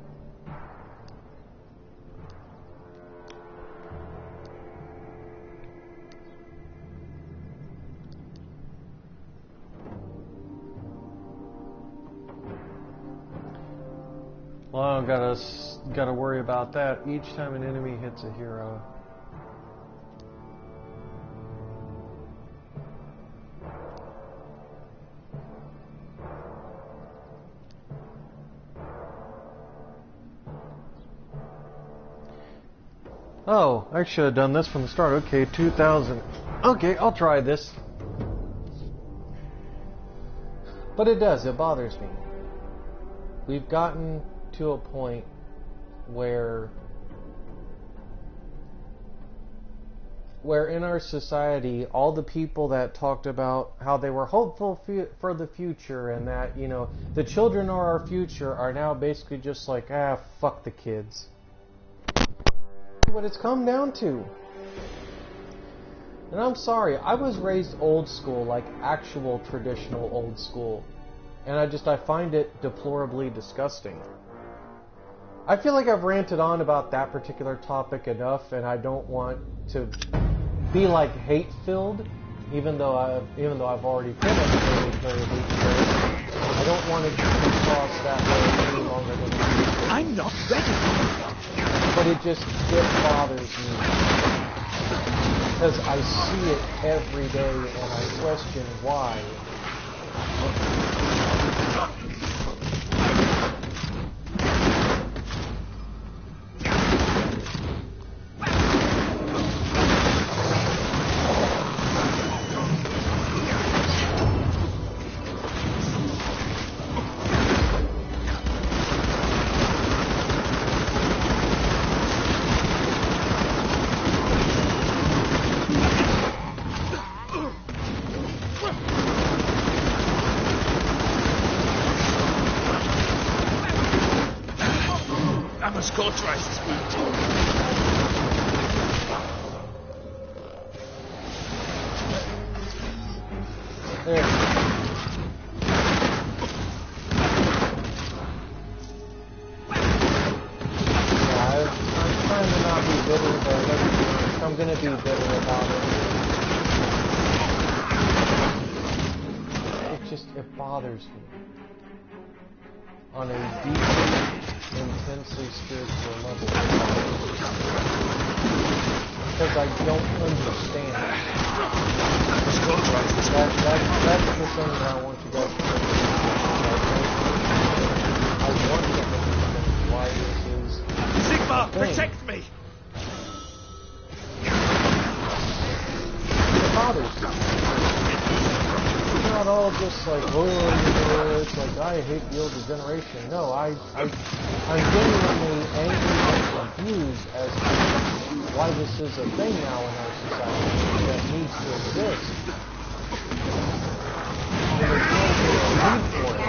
Speaker 3: Well, I don't gotta worry about that each time an enemy hits a hero. Oh, I should have done this from the start. Okay, 2000. Okay, I'll try this. But it bothers me. We've gotten to a point where in our society, all the people that talked about how they were hopeful for the future and that, you know, the children are our future are now basically just like, fuck the kids. What it's come down to. And I'm sorry, I was raised old school, like actual traditional old school. And I find it deplorably disgusting. I feel like I've ranted on about that particular topic enough, and I don't want to be like hate-filled, even though I've already been very hate-filled. I don't want to come across that way any longer than it needs to.
Speaker 2: I'm not ready.
Speaker 3: But it bothers me. Because I see it every day, and I question why.
Speaker 2: I must cauterize this wound.
Speaker 3: There. Yeah, I'm trying to not be bitter, but I'm gonna be bitter about it. It bothers me. On a deeply, intensely spiritual level. Because I don't understand. That's the thing that I want you guys to understand. I want to understand why this is
Speaker 2: Sigma,
Speaker 3: thing.
Speaker 2: protect me!
Speaker 3: It bothers me. It's not all just like, oh, it's like, I hate the older generation. No, I'm genuinely angry and confused as to why this is a thing now in our society that needs to exist. And there's no real need for it.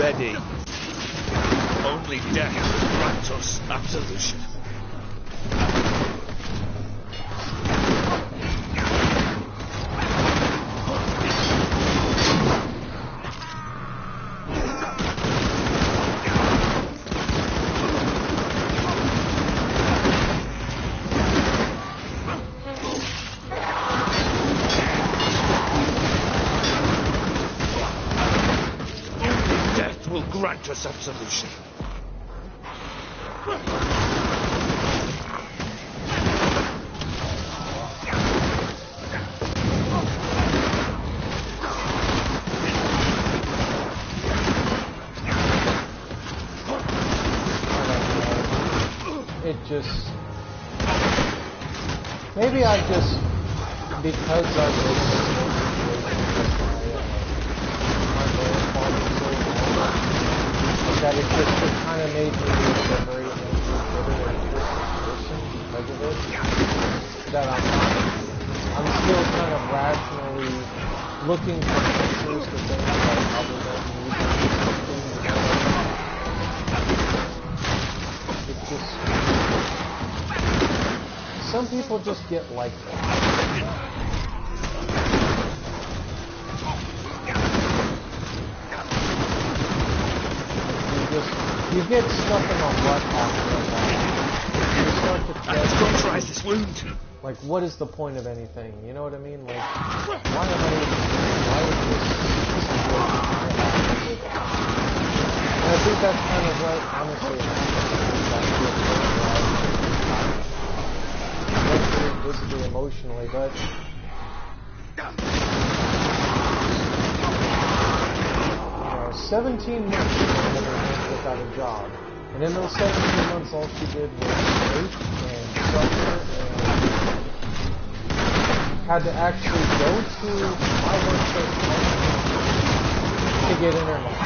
Speaker 2: Ready. Only death will grant us absolution. Will grant us absolution.
Speaker 3: It just... Maybe I just... Because I was... that it kind of made me a very person because of it. That I'm still kind of rationally looking for answers to things that government needs. It's just some people just get like that. You get stuck in a rut after a while. You start to
Speaker 2: Let's cauterize this wound.
Speaker 3: Like, what is the point of anything? You know what I mean? Like, why is this situation? And I think that's kind of what, honestly, mentally, physically, emotionally, but 17 months without a job. And in those 17 months, all she did was wait and suffer and had to actually go to my workplace to get internet.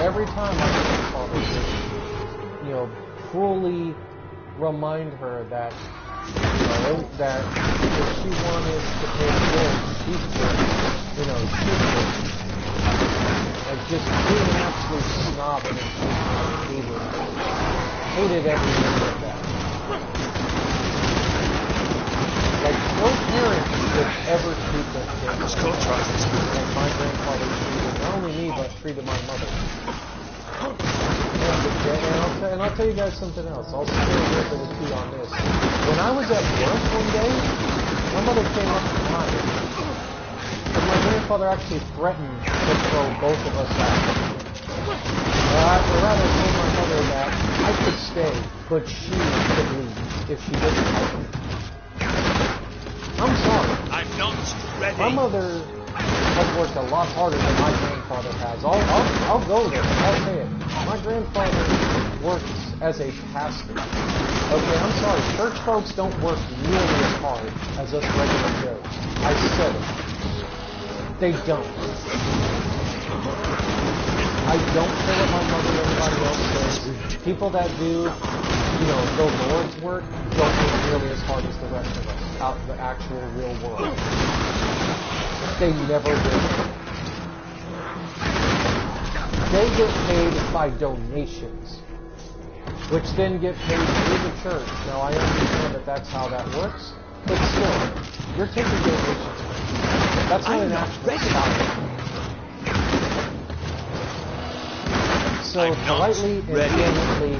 Speaker 3: Every time my grandfather would, fully remind her that, that if she wanted to pay bills, she could, she could. Like, just being an absolute snob and hated every minute of that. Like, no parent would eever treat their kids like my grandfather treated not only me, but treated my mother. And I'll tell you guys something else. I'll spill a little bit of tea on this. When I was at work one day, my mother came up to mine, and my grandfather actually threatened to throw both of us out. Or rather, told my mother that I could stay, but she could leave if she didn't like me. I'm sorry.
Speaker 2: I'm not ready.
Speaker 3: My mother has worked a lot harder than my grandfather has. I'll go there. I'll say it. My grandfather works as a pastor. Okay, I'm sorry. Church folks don't work nearly as hard as us regular Joes. I said it. They don't. I don't care what my mother or anybody else says. People that do, the Lord's work don't work nearly as hard as the rest of us out in the actual real world. They never will. They get paid by donations, which then get paid through the church. Now, I understand that that's how that works, but still, you're taking donations from people. That's not an actual salary. So, politely and vehemently,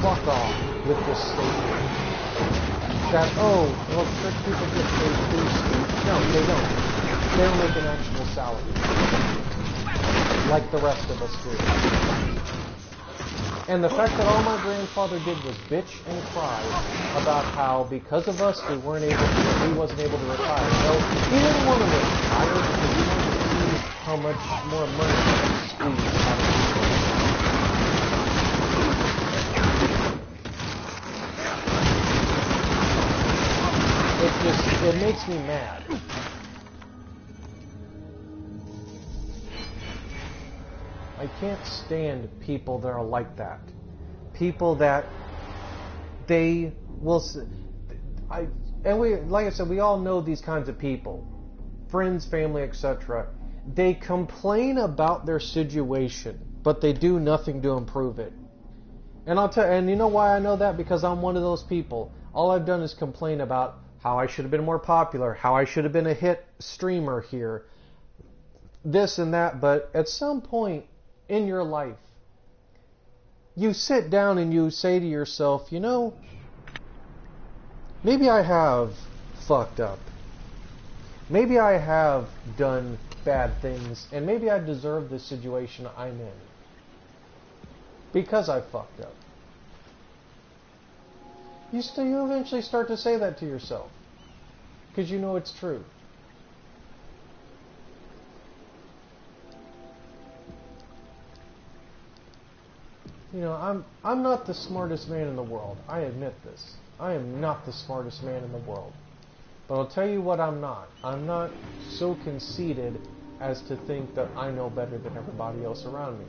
Speaker 3: fuck off with this statement. That, church people get paid too, Steve. No, they don't. They don't make an actual salary. Like the rest of us do. And the fact that all my grandfather did was bitch and cry about how because of us he wasn't able to retire. No, he didn't want to retire because he wanted to see how much more money he could squeeze out of people. It makes me mad. I can't stand people that are like that. People that they will. Like I said, we all know these kinds of people, friends, family, etc. They complain about their situation, but they do nothing to improve it. And and you know why I know that? Because I'm one of those people. All I've done is complain about how I should have been more popular, how I should have been a hit streamer here, this and that. But at some point in your life, you sit down and you say to yourself, maybe I have fucked up. Maybe I have done bad things, and maybe I deserve the situation I'm in because I fucked up. You eventually start to say that to yourself because you know it's true. I'm not the smartest man in the world. I admit this. I am not the smartest man in the world. But I'll tell you what I'm not. I'm not so conceited as to think that I know better than everybody else around me.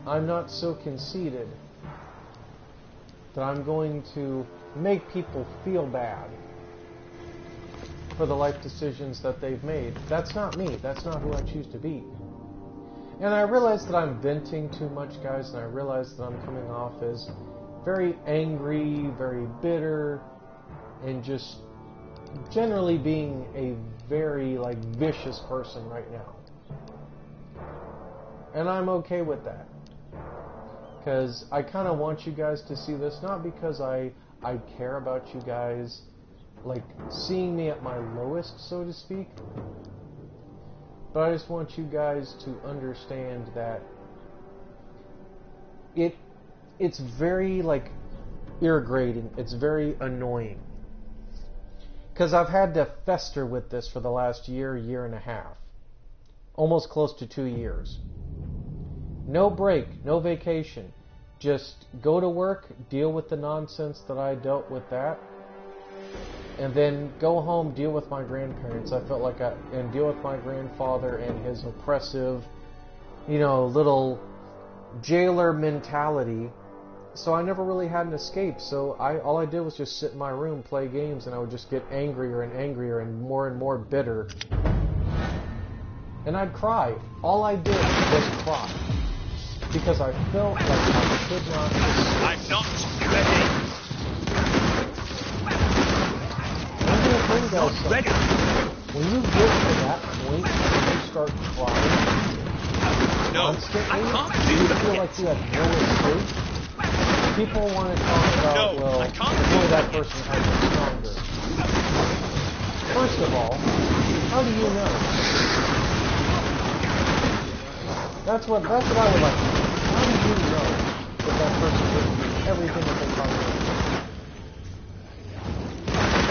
Speaker 3: I'm not so conceited that I'm going to make people feel bad for the life decisions that they've made. That's not me. That's not who I choose to be. And I realize that I'm venting too much, guys, and I realize that I'm coming off as very angry, very bitter, and just generally being a very, vicious person right now. And I'm okay with that. Because I kind of want you guys to see this, not because I care about you guys, seeing me at my lowest, so to speak, but I just want you guys to understand that it's very, irritating. It's very annoying. Because I've had to fester with this for the last year and a half. Almost close to 2 years. No break, no vacation. Just go to work, deal with the nonsense that I dealt with that, and then go home, deal with my grandparents. I felt like and deal with my grandfather and his oppressive, little jailer mentality. So I never really had an escape. So all I did was just sit in my room, play games, and I would just get angrier and more bitter. And I'd cry. All I did was cry. Because I felt like I could not escape.
Speaker 2: I'm not ready.
Speaker 3: I'm going to tell you guys
Speaker 2: Not
Speaker 3: something.
Speaker 2: ready.
Speaker 3: When you get to that point where you start crying
Speaker 2: No,
Speaker 3: constantly,
Speaker 2: I can't do
Speaker 3: you
Speaker 2: that
Speaker 3: feel
Speaker 2: yet.
Speaker 3: like you have no escape. People want to talk about,
Speaker 2: No,
Speaker 3: well,
Speaker 2: I can't
Speaker 3: if
Speaker 2: do
Speaker 3: only that
Speaker 2: that.
Speaker 3: person had been stronger. First of all, how do you know? That's what I would like to know. How do you know that that person didn't do everything that they possibly could?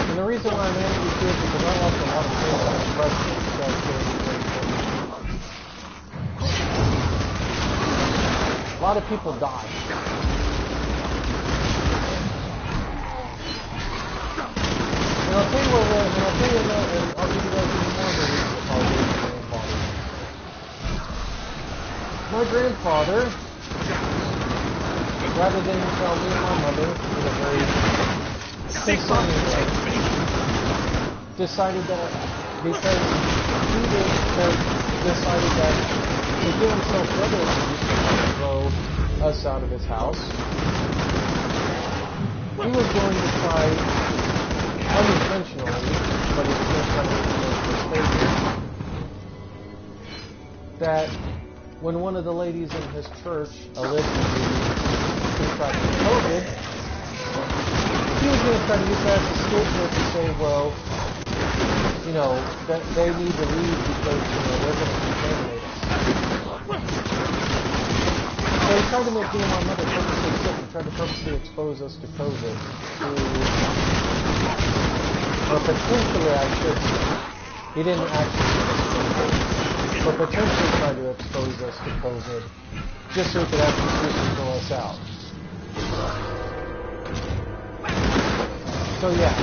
Speaker 3: And the reason why I'm angry too is because I lost a lot of things on depression and stuff during the Great Depression. A lot of people died. And I'll tell you what, and I'll give you guys even more of a reason to call my grandfather. My grandfather, rather than tell me and my mother in a very concerning way, decided that because he decided that to give himself further abuse to throw us out of his house, he was going to try unintentionally, but he was going to try to make mistakes, that when one of the ladies in his church allegedly contracted COVID, he was going to try to use that as a scapegoat to say, well, that they need to leave because, they're going to contaminate us. So he tried to make me and my mother purposely sick. He tried to purposely expose us to COVID. Or potentially, I should say. He didn't actually, but potentially try to expose us to COVID, just so he could have excuse to throw us out. So yeah.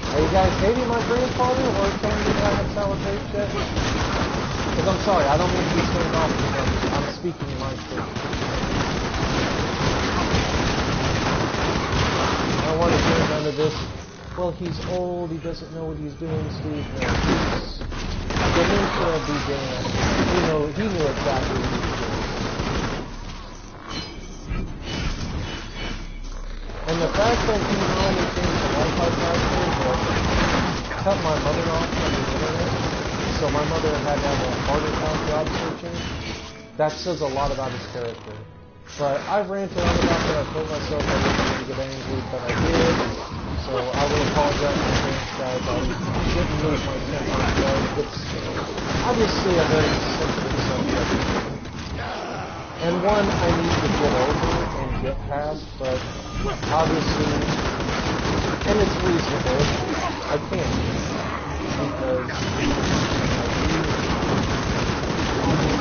Speaker 3: Are you guys hating my grandfather or telling me that I have sour grapes yet? Because I'm sorry, I don't mean to be turned off because I'm speaking my truth. I don't want to hear none of this. Well, he's old, he doesn't know what he's doing, Steve. No, he's dementia began. He knew exactly what he was doing. And the fact that he not only changed the life I tried to, but cut my mother off from the internet, so my mother had to have a harder time job searching, that says a lot about his character. But I've ranted on about that. I told myself I didn't need to get angry, but I did. So I will apologize to things, guys. I didn't lose my temper, but it's obviously a very sensitive subject. And one I need to get over and get past, but obviously, and it's reasonable, I can't. Because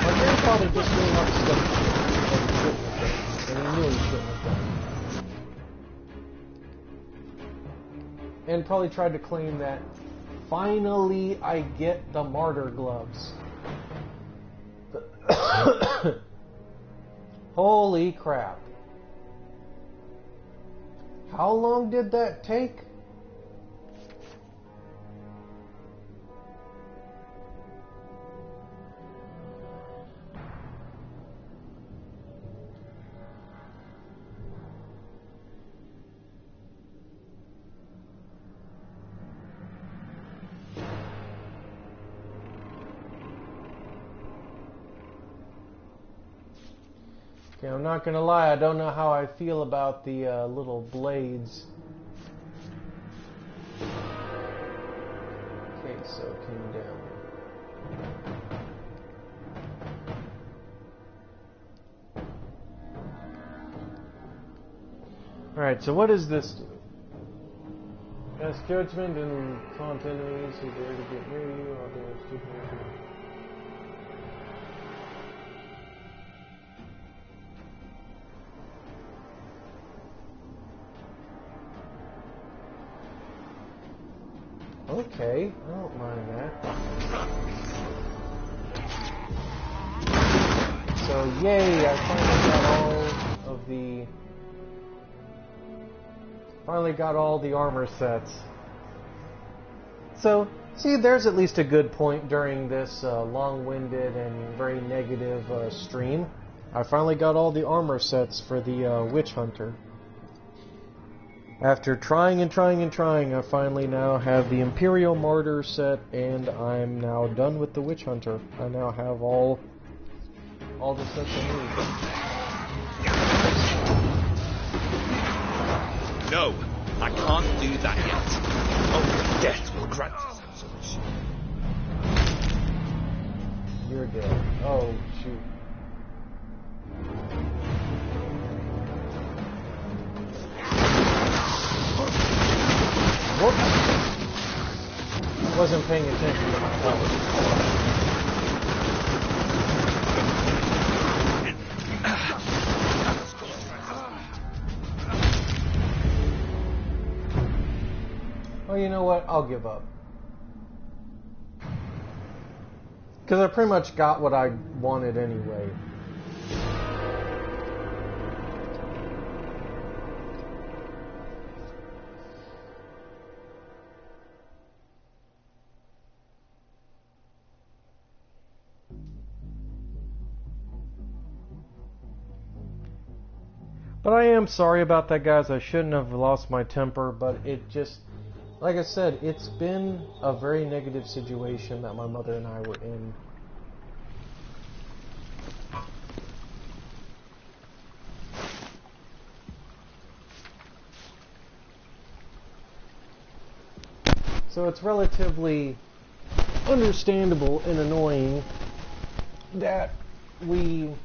Speaker 3: my grandfather just knew not to stuff that he shouldn't have done. And he knew he shouldn't have done. And probably tried to claim that finally I get the martyr gloves. Holy crap. How long did that take? Okay, I'm not gonna lie, I don't know how I feel about the little blades. Okay, so it came down. Alright, so what does this do? Cast judgment and content enemies who dare to get near you, or otherwise do anything. Okay, I don't mind that. So, yay, I finally got all the armor sets. So, see, there's at least a good point during this long-winded and very negative stream. I finally got all the armor sets for the Witch Hunter. After trying and trying and trying, I finally now have the Imperial Martyr set, and I'm now done with the Witch Hunter. I now have all the sets I
Speaker 2: need. No, I can't do that yet. Only death will grant us absolution.
Speaker 3: You're dead. Oh, shoot. Whoops. Wasn't paying attention to my health. Oh, you know what? I'll give up. Because I pretty much got what I wanted anyway. But I am sorry about that, guys. I shouldn't have lost my temper, but it just, like I said, it's been a very negative situation that my mother and I were in. So it's relatively understandable and annoying that we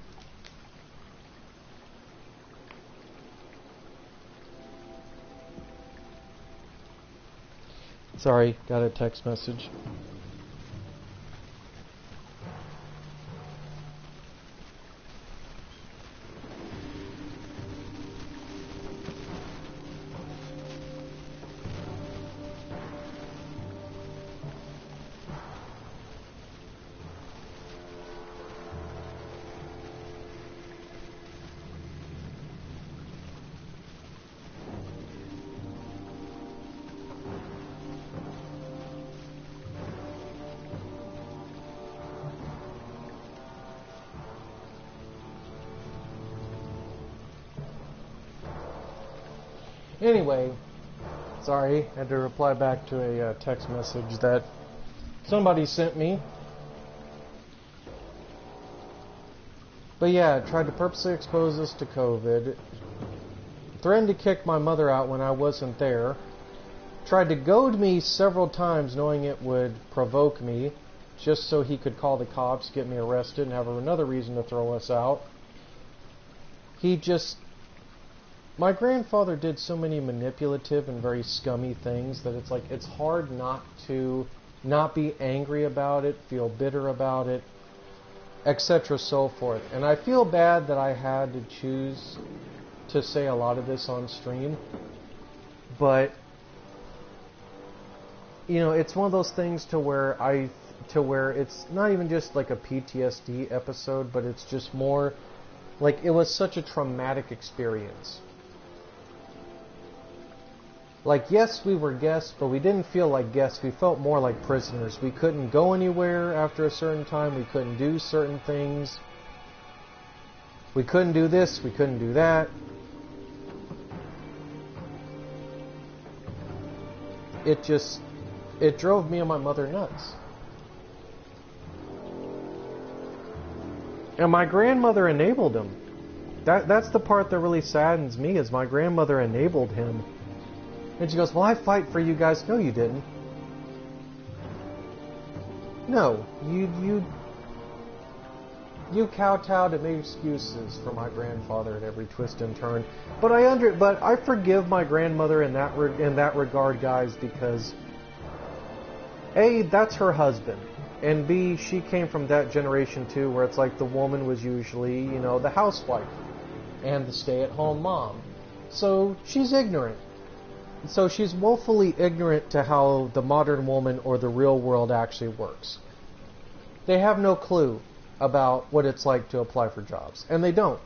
Speaker 3: Sorry, got a text message. Anyway, sorry, had to reply back to a text message that somebody sent me. But yeah, tried to purposely expose us to COVID. Threatened to kick my mother out when I wasn't there. Tried to goad me several times knowing it would provoke me, just so he could call the cops, get me arrested, and have another reason to throw us out. My grandfather did so many manipulative and very scummy things that it's like, it's hard not to not be angry about it, feel bitter about it, etc. so forth. And I feel bad that I had to choose to say a lot of this on stream, but you know, it's one of those things to where it's not even just like a PTSD episode, but it's just more like it was such a traumatic experience. Like, yes, we were guests, but we didn't feel like guests. We felt more like prisoners. We couldn't go anywhere after a certain time. We couldn't do certain things. We couldn't do this. We couldn't do that. It drove me and my mother nuts. And my grandmother enabled him. That's the part that really saddens me, is my grandmother enabled him. And she goes, well, I fight for you guys. No, you didn't. No, you kowtowed and made excuses for my grandfather at every twist and turn. But I forgive my grandmother in that regard, guys, because A, that's her husband, and B, she came from that generation too, where it's like the woman was usually, you know, the housewife and the stay-at-home mom. So she's ignorant. So she's woefully ignorant to how the modern woman or the real world actually works. They have no clue about what it's like to apply for jobs, and they don't.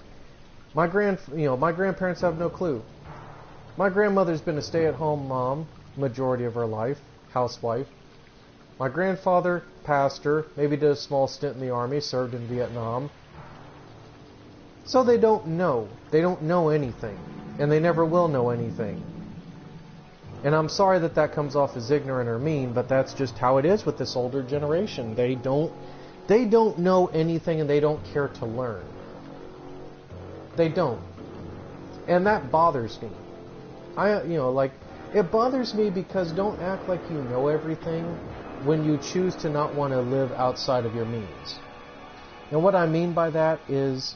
Speaker 3: My grandparents have no clue. My grandmother's been a stay-at-home mom majority of her life, housewife. My grandfather, pastor, maybe did a small stint in the army, served in Vietnam. So they don't know. They don't know anything, and they never will know anything. And I'm sorry that that comes off as ignorant or mean, but that's just how it is with this older generation. They don't know anything, and they don't care to learn. They don't. And that bothers me. It bothers me because don't act like you know everything when you choose to not want to live outside of your means. And what I mean by that is,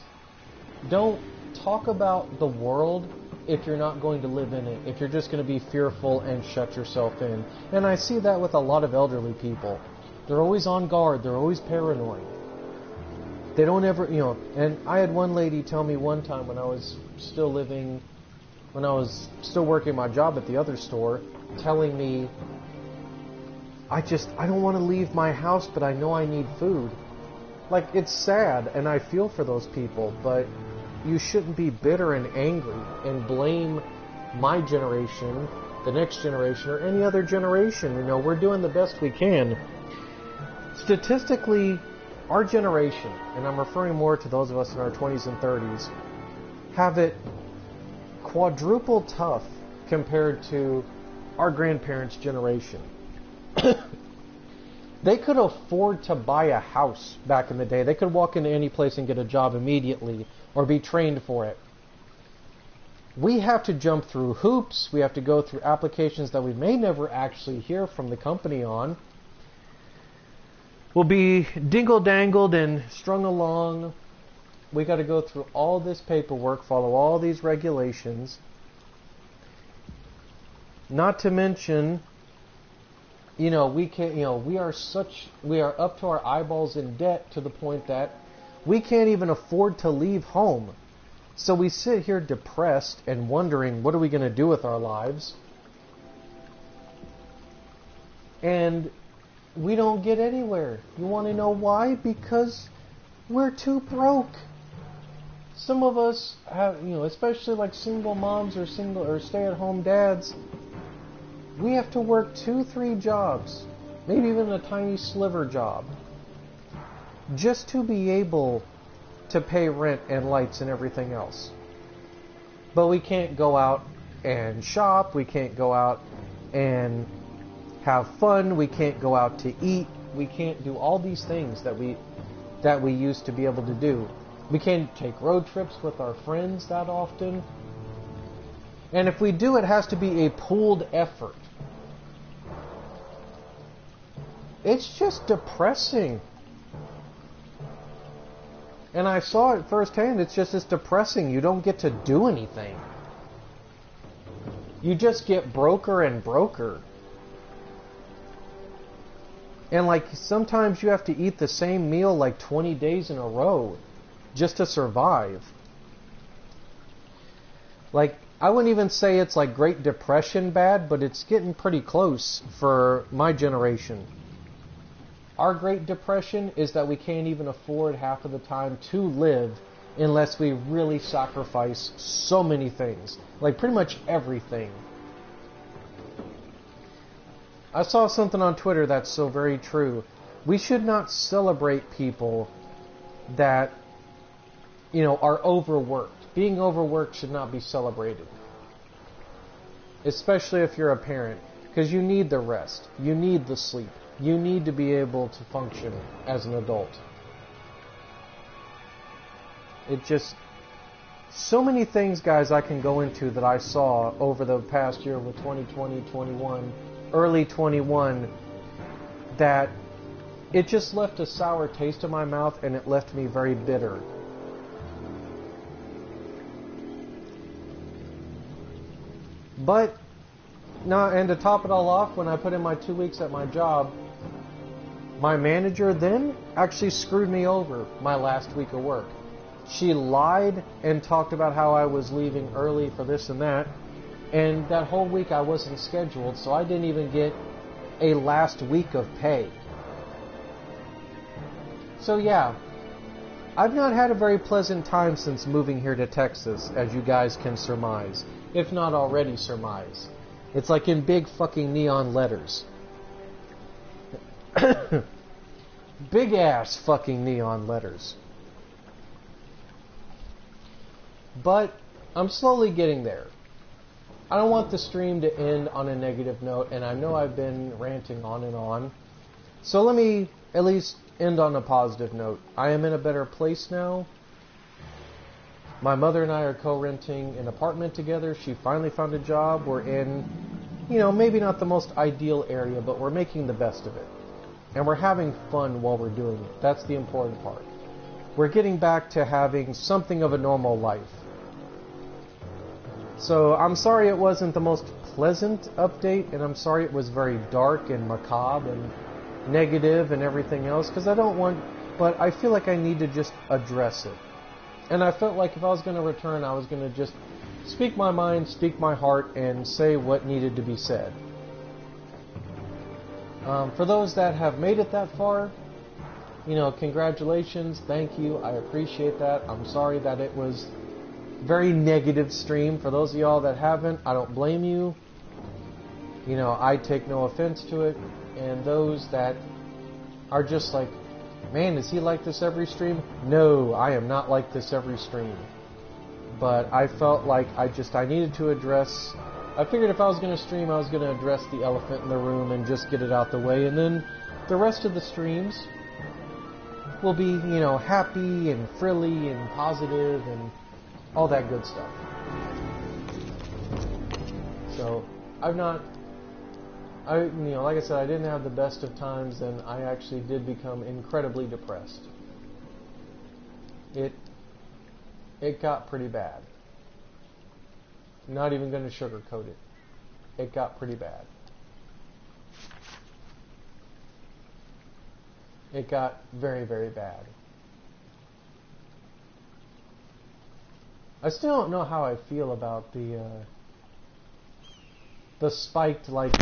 Speaker 3: don't talk about the world if you're not going to live in it, if you're just going to be fearful and shut yourself in. And I see that with a lot of elderly people. They're always on guard. They're always paranoid. They don't ever, and I had one lady tell me one time when I was still working my job at the other store, telling me, I don't want to leave my house, but I know I need food. Like, it's sad, and I feel for those people, but you shouldn't be bitter and angry and blame my generation, the next generation, or any other generation. We're doing the best we can. Statistically, our generation, and I'm referring more to those of us in our 20s and 30s, have it quadruple tough compared to our grandparents' generation. They could afford to buy a house back in the day. They could walk into any place and get a job immediately or be trained for it. We have to jump through hoops. We have to go through applications that we may never actually hear from the company on. We'll be dingle-dangled and strung along. We got to go through all this paperwork, follow all these regulations. Not to mention, we are up to our eyeballs in debt to the point that we can't even afford to leave home. So we sit here depressed and wondering, what are we going to do with our lives? And we don't get anywhere. You want to know why? Because we're too broke. Some of us have, especially like single moms or stay-at-home dads, we have to work 2-3 jobs, maybe even a tiny sliver job, just to be able to pay rent and lights and everything else. But we can't go out and shop, we can't go out and have fun, we can't go out to eat, we can't do all these things that we used to be able to do. We can't take road trips with our friends that often. And if we do, it has to be a pooled effort. It's just depressing. And I saw it firsthand. It's depressing. You don't get to do anything. You just get broker and broker. And sometimes you have to eat the same meal 20 days in a row just to survive. I wouldn't even say it's Great Depression bad, but it's getting pretty close for my generation. Our Great Depression is that we can't even afford half of the time to live unless we really sacrifice so many things. Pretty much everything. I saw something on Twitter that's so very true. We should not celebrate people that, are overworked. Being overworked should not be celebrated. Especially if you're a parent. Because you need the rest. You need the sleep. You need to be able to function as an adult. So many things, guys, I can go into that I saw over the past year with 2020, 21, early 21, that it just left a sour taste in my mouth and it left me very bitter. But, and to top it all off, when I put in my 2 weeks at my job, my manager then actually screwed me over my last week of work. She lied and talked about how I was leaving early for this and that. And that whole week I wasn't scheduled, so I didn't even get a last week of pay. So yeah, I've not had a very pleasant time since moving here to Texas, as you guys can surmise, if not already surmise. It's like in big fucking neon letters. Big ass fucking neon letters. But I'm slowly getting there. I don't want the stream to end on a negative note, and I know I've been ranting on and on. So let me at least end on a positive note. I am in a better place now. My mother and I are co-renting an apartment together. She finally found a job. We're in, maybe not the most ideal area, but we're making the best of it. And we're having fun while we're doing it. That's the important part. We're getting back to having something of a normal life. So I'm sorry it wasn't the most pleasant update, and I'm sorry it was very dark and macabre and negative and everything else, because but I feel like I need to just address it. And I felt like if I was going to return, I was going to just speak my mind, speak my heart, and say what needed to be said. For those that have made it that far, congratulations, thank you, I appreciate that. I'm sorry that it was very negative stream. For those of y'all that haven't, I don't blame you. I take no offense to it. And those that are just like, man, is he like this every stream? No, I am not like this every stream. But I felt like I needed to address, I figured if I was going to stream, I was going to address the elephant in the room and just get it out the way. And then the rest of the streams will be, happy and frilly and positive and all that good stuff. So, like I said, I didn't have the best of times, and I actually did become incredibly depressed. It got pretty bad. I'm not even going to sugarcoat it. It got pretty bad. It got very, very bad. I still don't know how I feel about the spiked, like,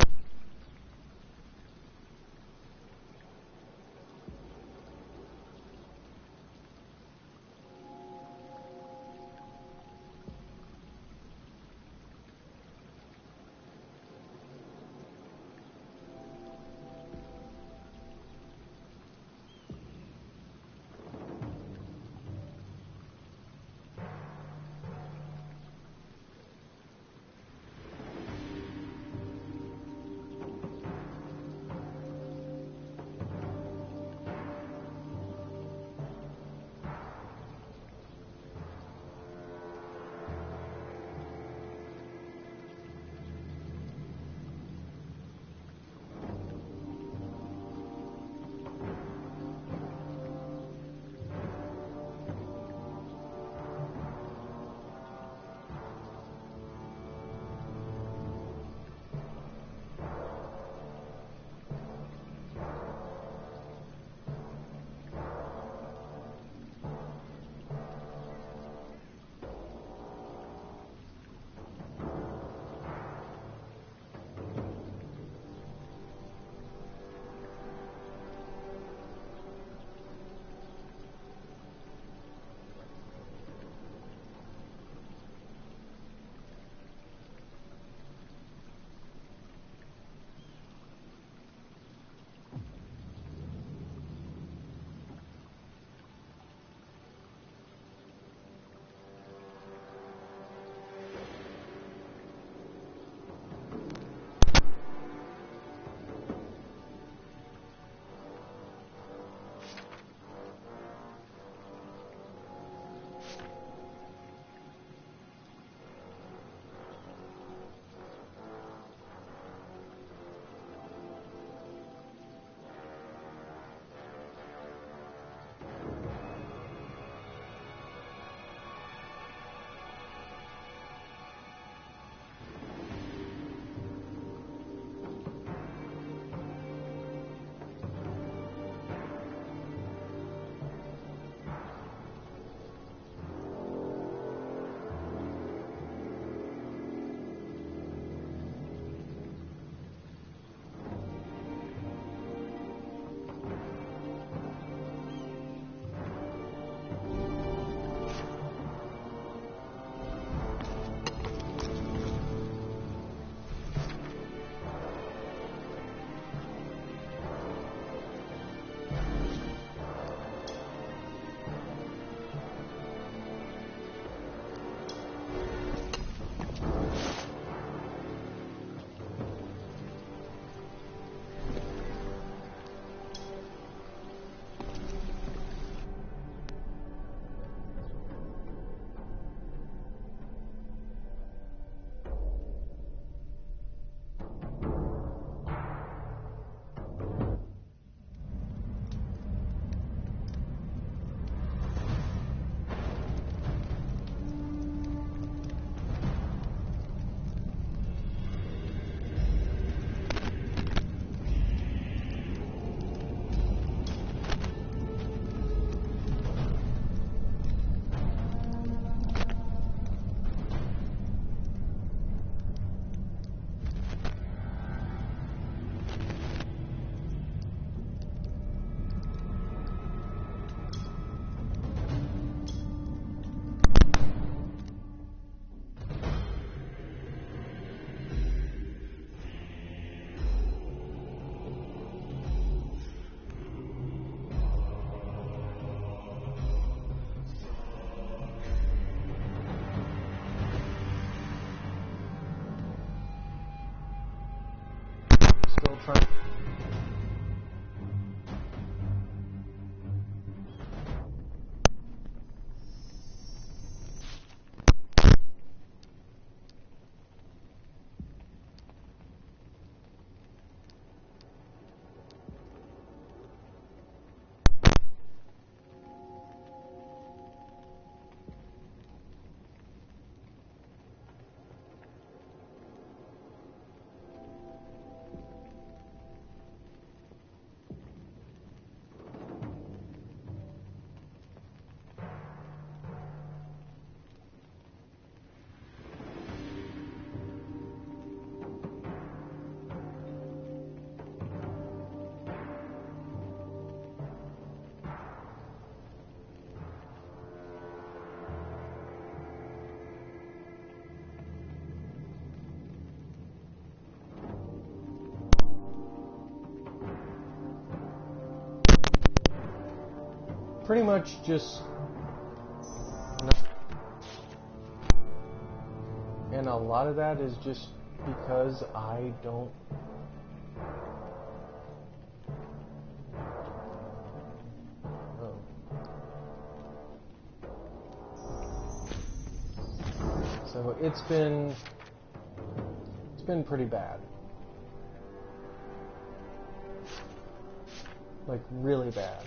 Speaker 3: Still trying. Pretty much just, and a lot of that is just because I don't. Oh. So it's been pretty bad, like really bad.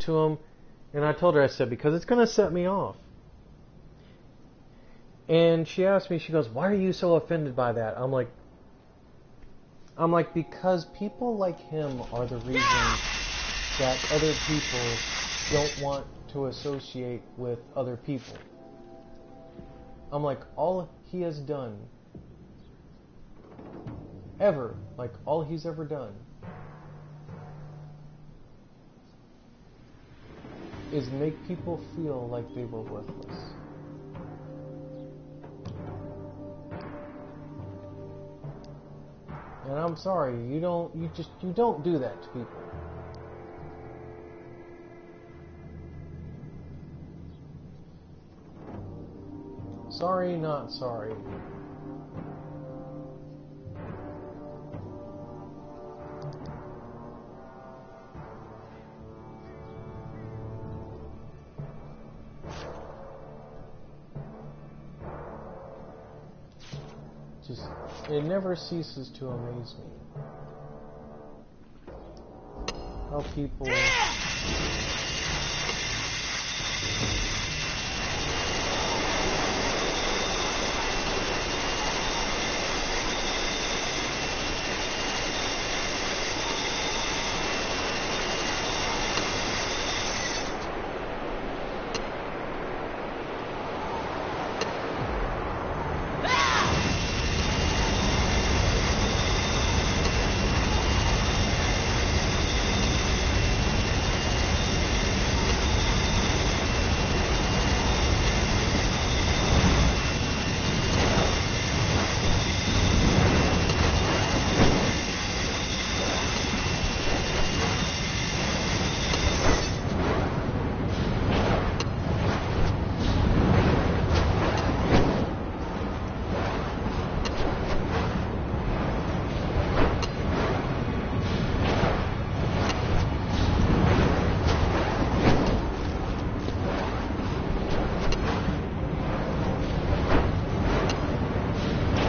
Speaker 3: to him, and I told her, I said, because it's going to set me off. And she asked me, she goes, why are you so offended by that? I'm like, because people like him are the reason that other people don't want to associate with other people. I'm like, all he has done, ever, like all he's ever done, is make people feel like they were worthless. And I'm sorry, you don't do that to people. Sorry, not sorry. Just, it never ceases to amaze me how people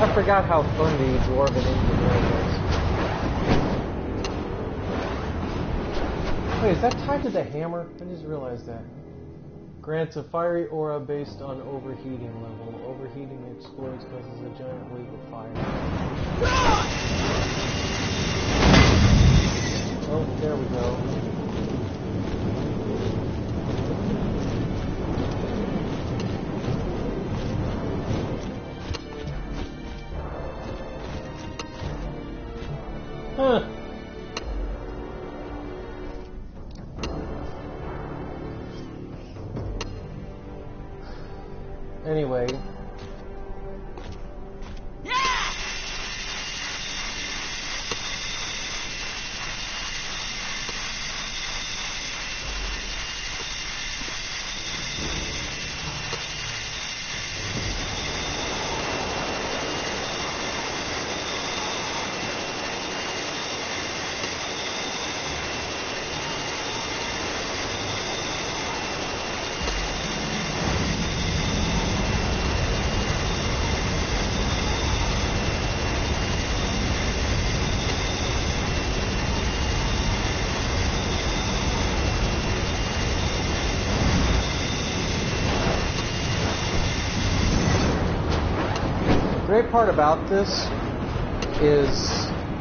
Speaker 3: I forgot how fun the dwarven engineer was. Wait, is that tied to the hammer? I just realized that. Grants a fiery aura based on overheating level. Overheating explodes, causes a giant wave of fire. Oh, there we go. Huh. Anyway. The great part about this is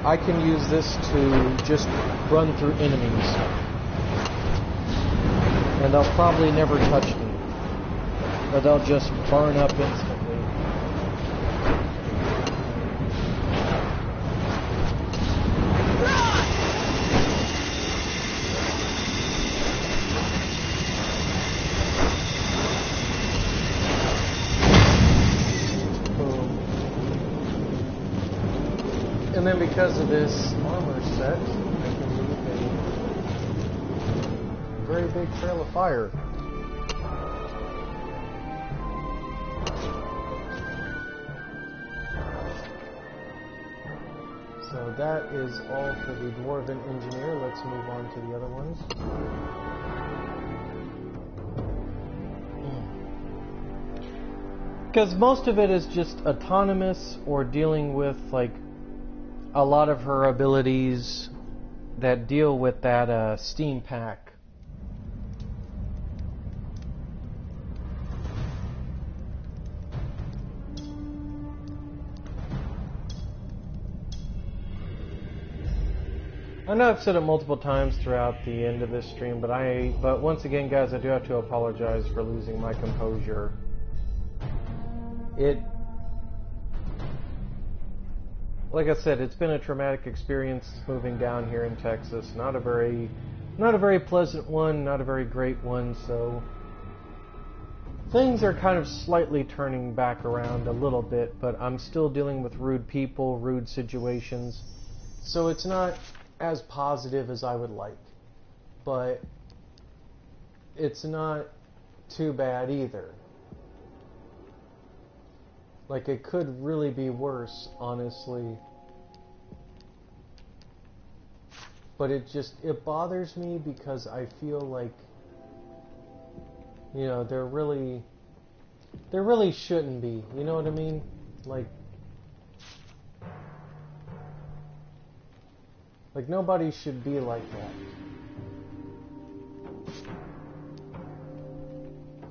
Speaker 3: I can use this to just run through enemies. And they'll probably never touch me. Or they'll just burn up instantly. And then because of this armor set, I can leave a very big trail of fire. So that is all for the Dwarven Engineer. Let's move on to the other ones. Because most of it is just autonomous or dealing with like a lot of her abilities that deal with that steam pack. I know I've said it multiple times throughout the end of this stream, but once again, guys, I do have to apologize for losing my composure. Like I said, it's been a traumatic experience moving down here in Texas. Not a very pleasant one, not a very great one, so things are kind of slightly turning back around a little bit, but I'm still dealing with rude people, rude situations, so it's not as positive as I would like, but it's not too bad either. Like, it could really be worse, honestly. But it bothers me because I feel like, you know, there really shouldn't be, you know what I mean? Like nobody should be like that.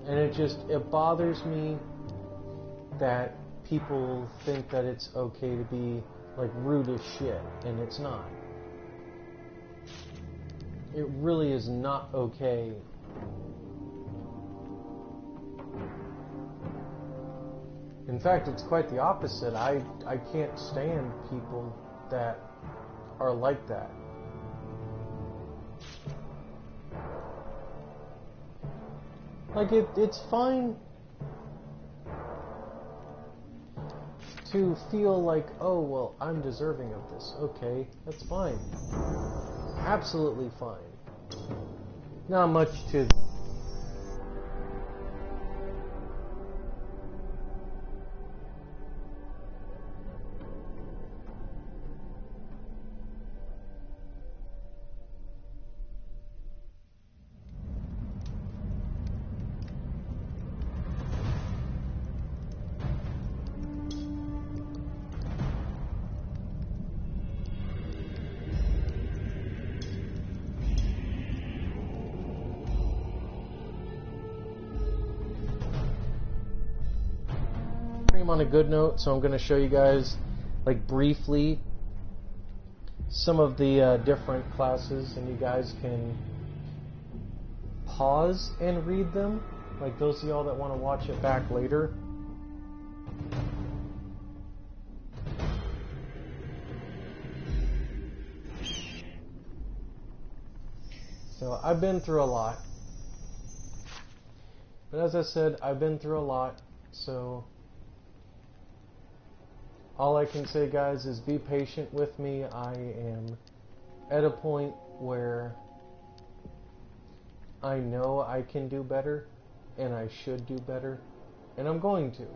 Speaker 3: And it bothers me that people think that it's okay to be like rude as shit, and it's not. It really is not okay. In fact, it's quite the opposite. I can't stand people that are like that. Like, it's fine to feel like, oh, well, I'm deserving of this. Okay, that's fine. Absolutely fine. Not much to... on a good note, so I'm going to show you guys, like, briefly some of the different classes, and you guys can pause and read them, like those of y'all that want to watch it back later. So I've been through a lot, but as I said, I've been through a lot, so all I can say, guys, is be patient with me. I am at a point where I know I can do better, and I should do better, and I'm going to.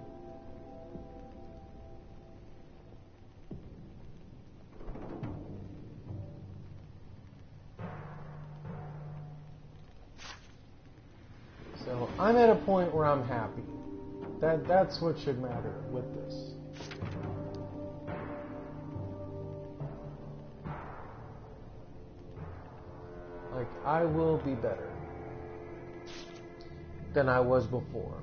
Speaker 3: So I'm at a point where I'm happy. That's what should matter with this. Like, I will be better than I was before.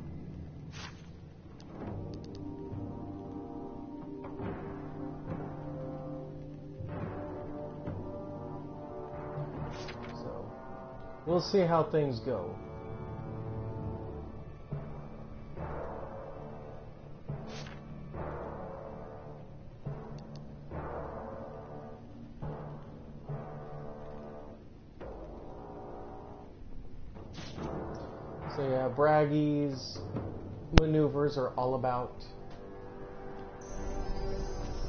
Speaker 3: So, we'll see how things go. So yeah, Braggy's maneuvers are all about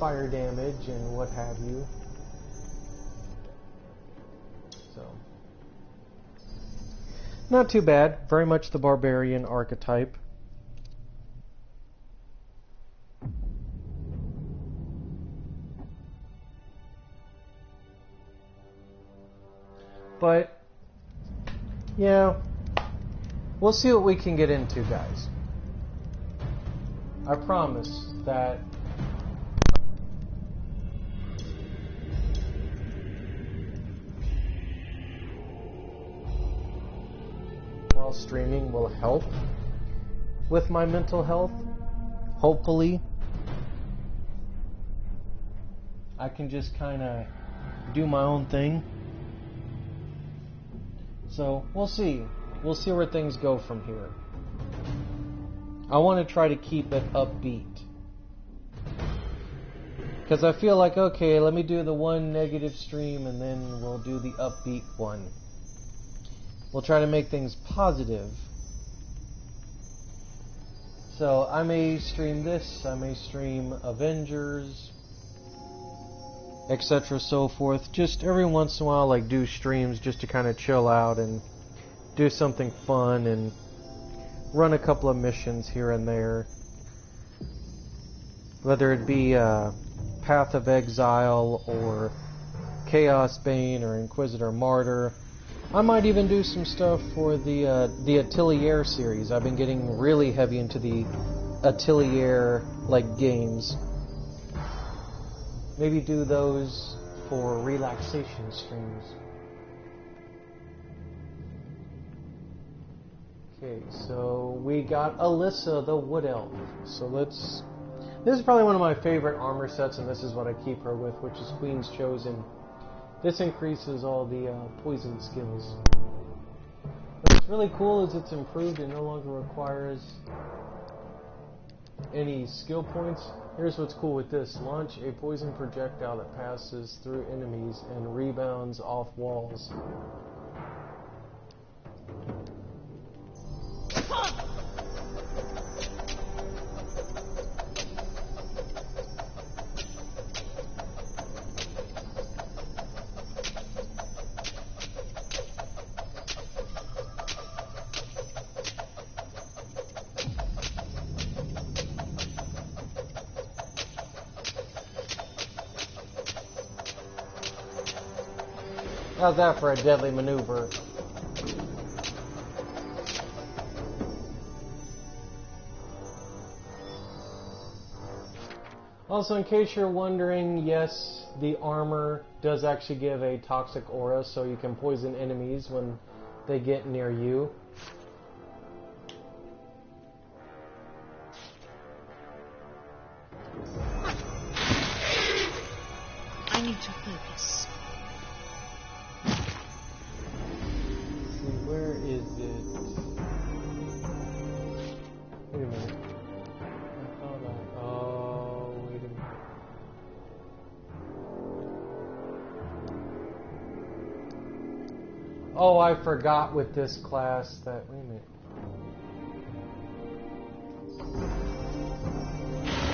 Speaker 3: fire damage and what have you. So, not too bad. Very much the barbarian archetype. But, yeah, we'll see what we can get into, guys. I promise that while streaming will help with my mental health. Hopefully, I can just kind of do my own thing. So, we'll see. We'll see where things go from here. I want to try to keep it upbeat. Because I feel like, okay, let me do the one negative stream and then we'll do the upbeat one. We'll try to make things positive. So I may stream this, I may stream Avengers, etc. so forth. Just every once in a while, like, do streams just to kind of chill out and do something fun and run a couple of missions here and there. Whether it be Path of Exile or Chaos Bane or Inquisitor Martyr. I might even do some stuff for the Atelier series. I've been getting really heavy into the Atelier like games. Maybe do those for relaxation streams. Okay, so we got Alyssa the Wood Elf. So let's... This is probably one of my favorite armor sets, and this is what I keep her with, which is Queen's Chosen. This increases all the poison skills. What's really cool is it's improved. It no longer requires any skill points. Here's what's cool with this. Launch a poison projectile that passes through enemies and rebounds off walls. How's that for a deadly maneuver? Also, in case you're wondering, yes, the armor does actually give a toxic aura, so you can poison enemies when they get near you.
Speaker 4: I need to focus.
Speaker 3: Where is it? Wait a minute. I thought oh, wait a minute. Oh, I forgot with this class that... Wait a minute.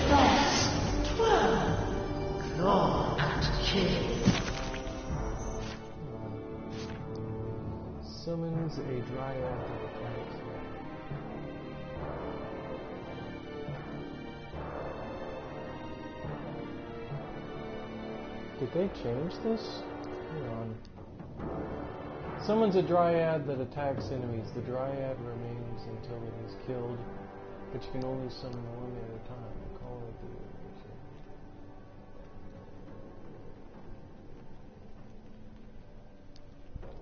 Speaker 4: Thus, 12. Claw and kill.
Speaker 3: Summons a dryad to the planet. Did they change this? Hang on. Summons a dryad that attacks enemies. The dryad remains until it is killed, but you can only summon one at a time. Call it the...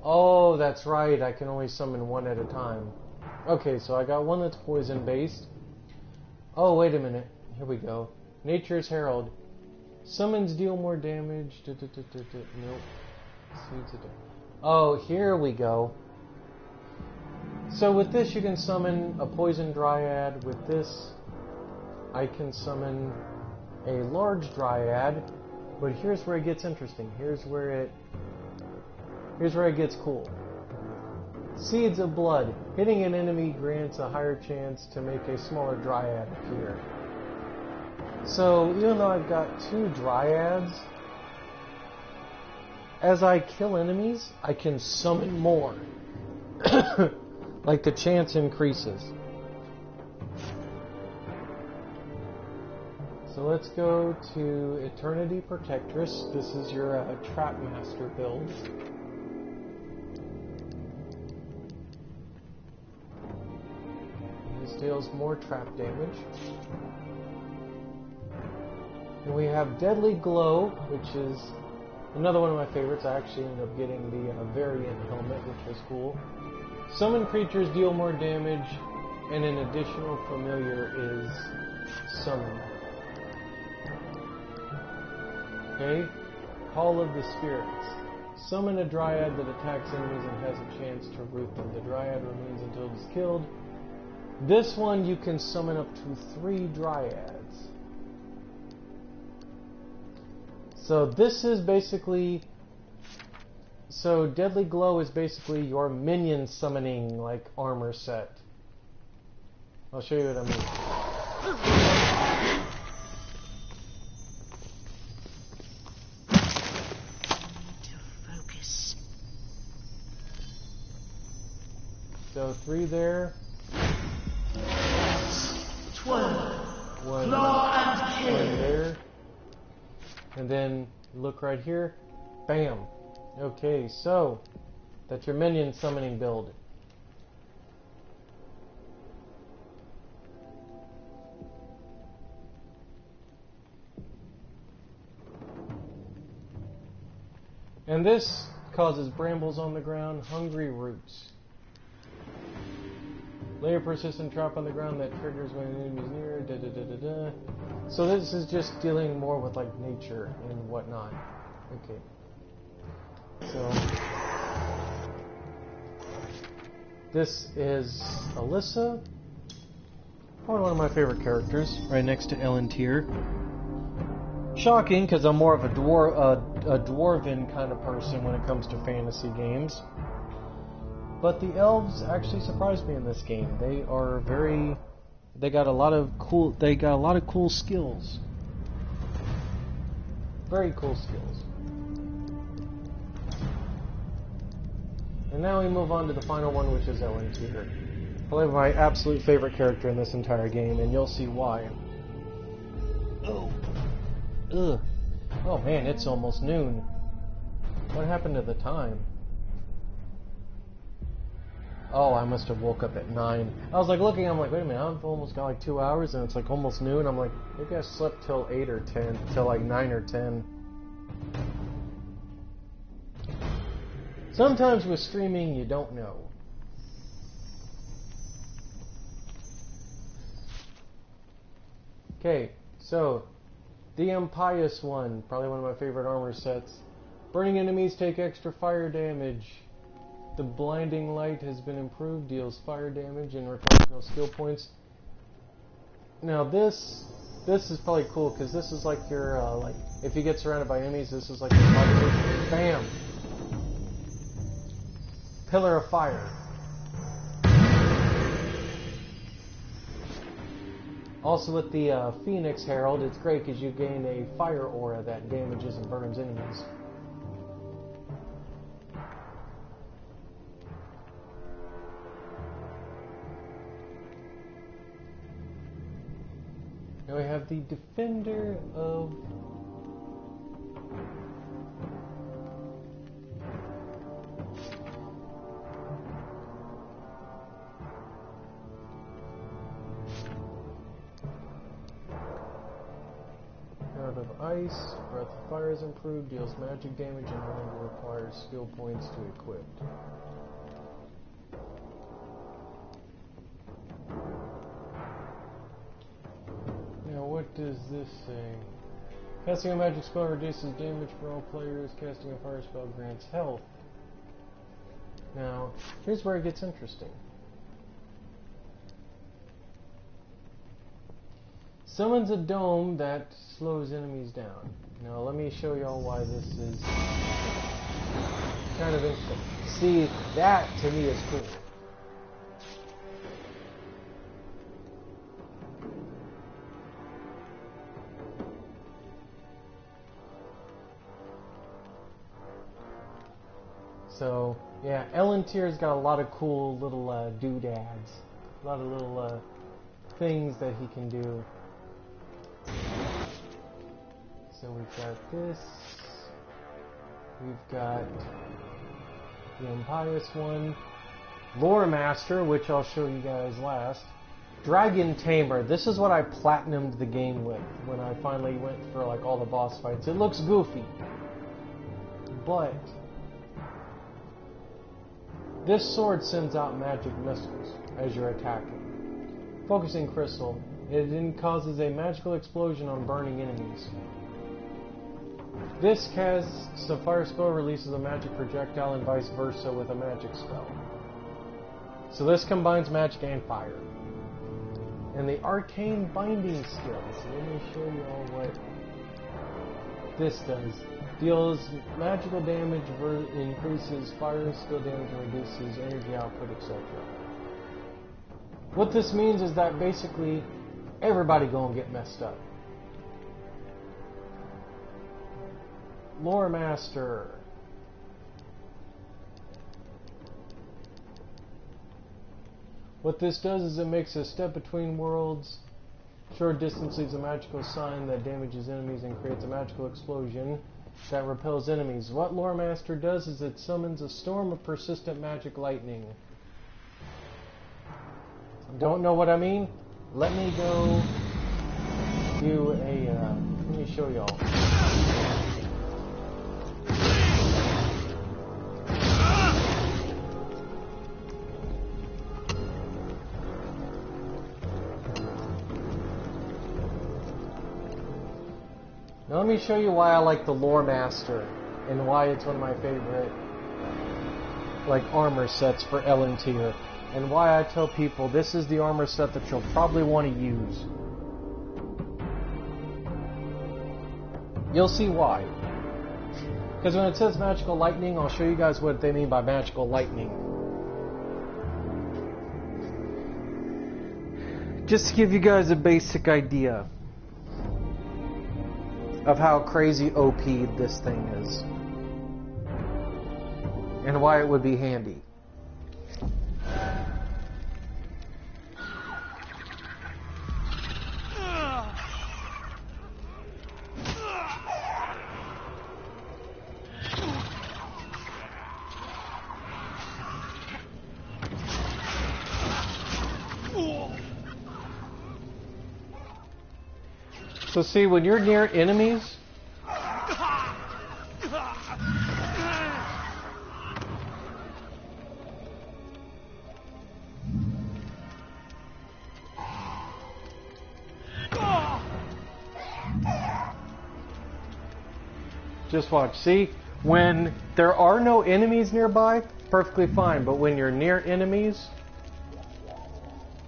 Speaker 3: Oh, that's right. I can only summon one at a time. Okay, so I got one that's poison based. Oh, wait a minute. Here we go. Nature's Herald. Summons deal more damage. Nope. Oh, here we go. So with this you can summon a poison dryad. With this I can summon a large dryad. But here's where it gets interesting. Here's where it gets cool. Seeds of Blood. Hitting an enemy grants a higher chance to make a smaller dryad appear. So even though I've got 2 dryads, as I kill enemies, I can summon more. Like the chance increases. So let's go to Eternity Protectress. This is your Trap Master build. This deals more trap damage. And we have Deadly Glow, which is another one of my favorites. I actually ended up getting the variant helmet, which was cool. Summon creatures deal more damage, and an additional familiar is summoned. Okay? Call of the Spirits. Summon a Dryad that attacks enemies and has a chance to root them. The Dryad remains until it is killed. This one you can summon up to 3 Dryads. So this is basically... So Deadly Glow is basically your minion summoning, like, armor set. I'll show you what I mean. So 3 there.
Speaker 4: 12.
Speaker 3: One
Speaker 4: Claw and kill.
Speaker 3: there. And then look right here. Bam. Okay, so that's your minion summoning build. And this causes brambles on the ground, hungry roots. Lay a persistent trap on the ground that triggers when an enemy is near. Da, da, da, da, da. So this is just dealing more with like nature and whatnot. Okay. So this is Alyssa, probably one of my favorite characters, right next to Ellen Tier. Shocking, because I'm more of a dwarven kind of person when it comes to fantasy games. But the elves actually surprised me in this game. They got a lot of cool skills. Very cool skills. And now we move on to the final one, which is Ellen Tier. Probably my absolute favorite character in this entire game, and you'll see why. Oh. Ugh. Oh man, it's almost noon. What happened to the time? Oh, I must have woke up at 9. I was like looking, I'm like, wait a minute, I've almost got like 2 hours and it's like almost noon. I'm like, maybe I slept till 8 or 10, till like 9 or 10. Sometimes with streaming, you don't know. Okay, so the Impious one, probably one of my favorite armor sets. Burning enemies take extra fire damage. The blinding light has been improved, deals fire damage and requires no skill points. Now this is probably cool because this is like your like if you get surrounded by enemies, this is like your body. Bam. Pillar of Fire. Also with the Phoenix Herald, it's great because you gain a fire aura that damages and burns enemies. Now we have the Defender of... Out of Ice, Breath of Fire is improved, deals magic damage and no longer requires skill points to equip. Now what does this say? Casting a magic spell reduces damage for all players, casting a fire spell grants health. Now, here's where it gets interesting. Summons a dome that slows enemies down. Now let me show y'all why this is kind of interesting. See, that to me is cool. So, yeah, Ellen Tier's got a lot of cool little doodads. A lot of little things that he can do. So we've got this. We've got the Impious one. Lore Master, which I'll show you guys last. Dragon Tamer. This is what I platinumed the game with when I finally went for like all the boss fights. It looks goofy, but this sword sends out magic missiles as you're attacking. Focusing Crystal. It then causes a magical explosion on burning enemies. This casts a fire spell, releases a magic projectile, and vice versa with a magic spell. So this combines magic and fire. And the arcane binding skills. Let me show you all what this does. Deals magical damage, increases fire skill damage, and reduces energy output, etc. What this means is that basically everybody gonna get messed up. Lore Master. What this does is it makes a step between worlds. Short distance leaves a magical sign that damages enemies and creates a magical explosion that repels enemies. What Lore Master does is it summons a storm of persistent magic lightning. Don't know what I mean? Let me go do a, let me show y'all. Now let me show you why I like the Lore Master and why it's one of my favorite armor sets for Ellen tier, and why I tell people this is the armor set that you'll probably want to use. You'll see why. Because when it says magical lightning, I'll show you guys what they mean by magical lightning. Just to give you guys a basic idea of how crazy OP this thing is, and why it would be handy. So see, when you're near enemies, just watch. See, when there are no enemies nearby, perfectly fine. But when you're near enemies,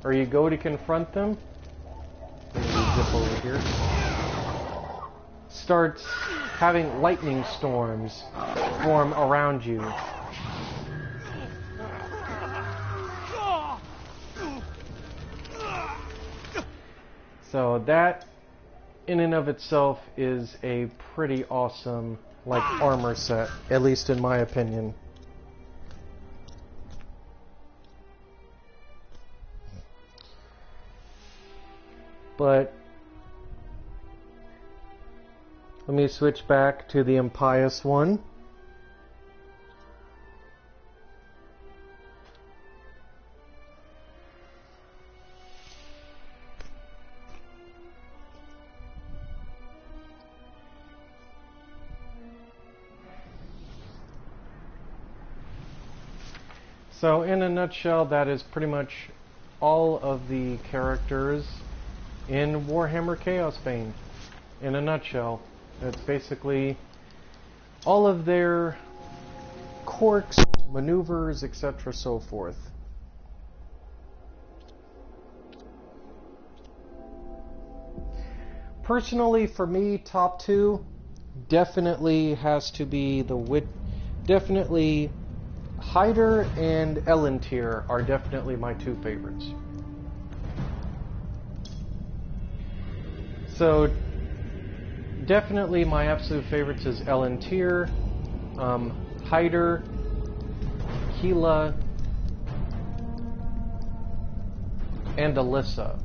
Speaker 3: or you go to confront them, let me zip over here, starts having lightning storms form around you. So that in and of itself is a pretty awesome armor set, at least in my opinion. But let me switch back to the impious one. So in a nutshell, that is pretty much all of the characters in Warhammer Chaos Bane. In a nutshell, it's basically all of their quirks, maneuvers, etc., so forth. Personally, for me, top two definitely has to be definitely Hyder and Ellen tier are definitely my two favorites. So definitely my absolute favorites is Ellen tier, Hyder, Keela, and Alyssa.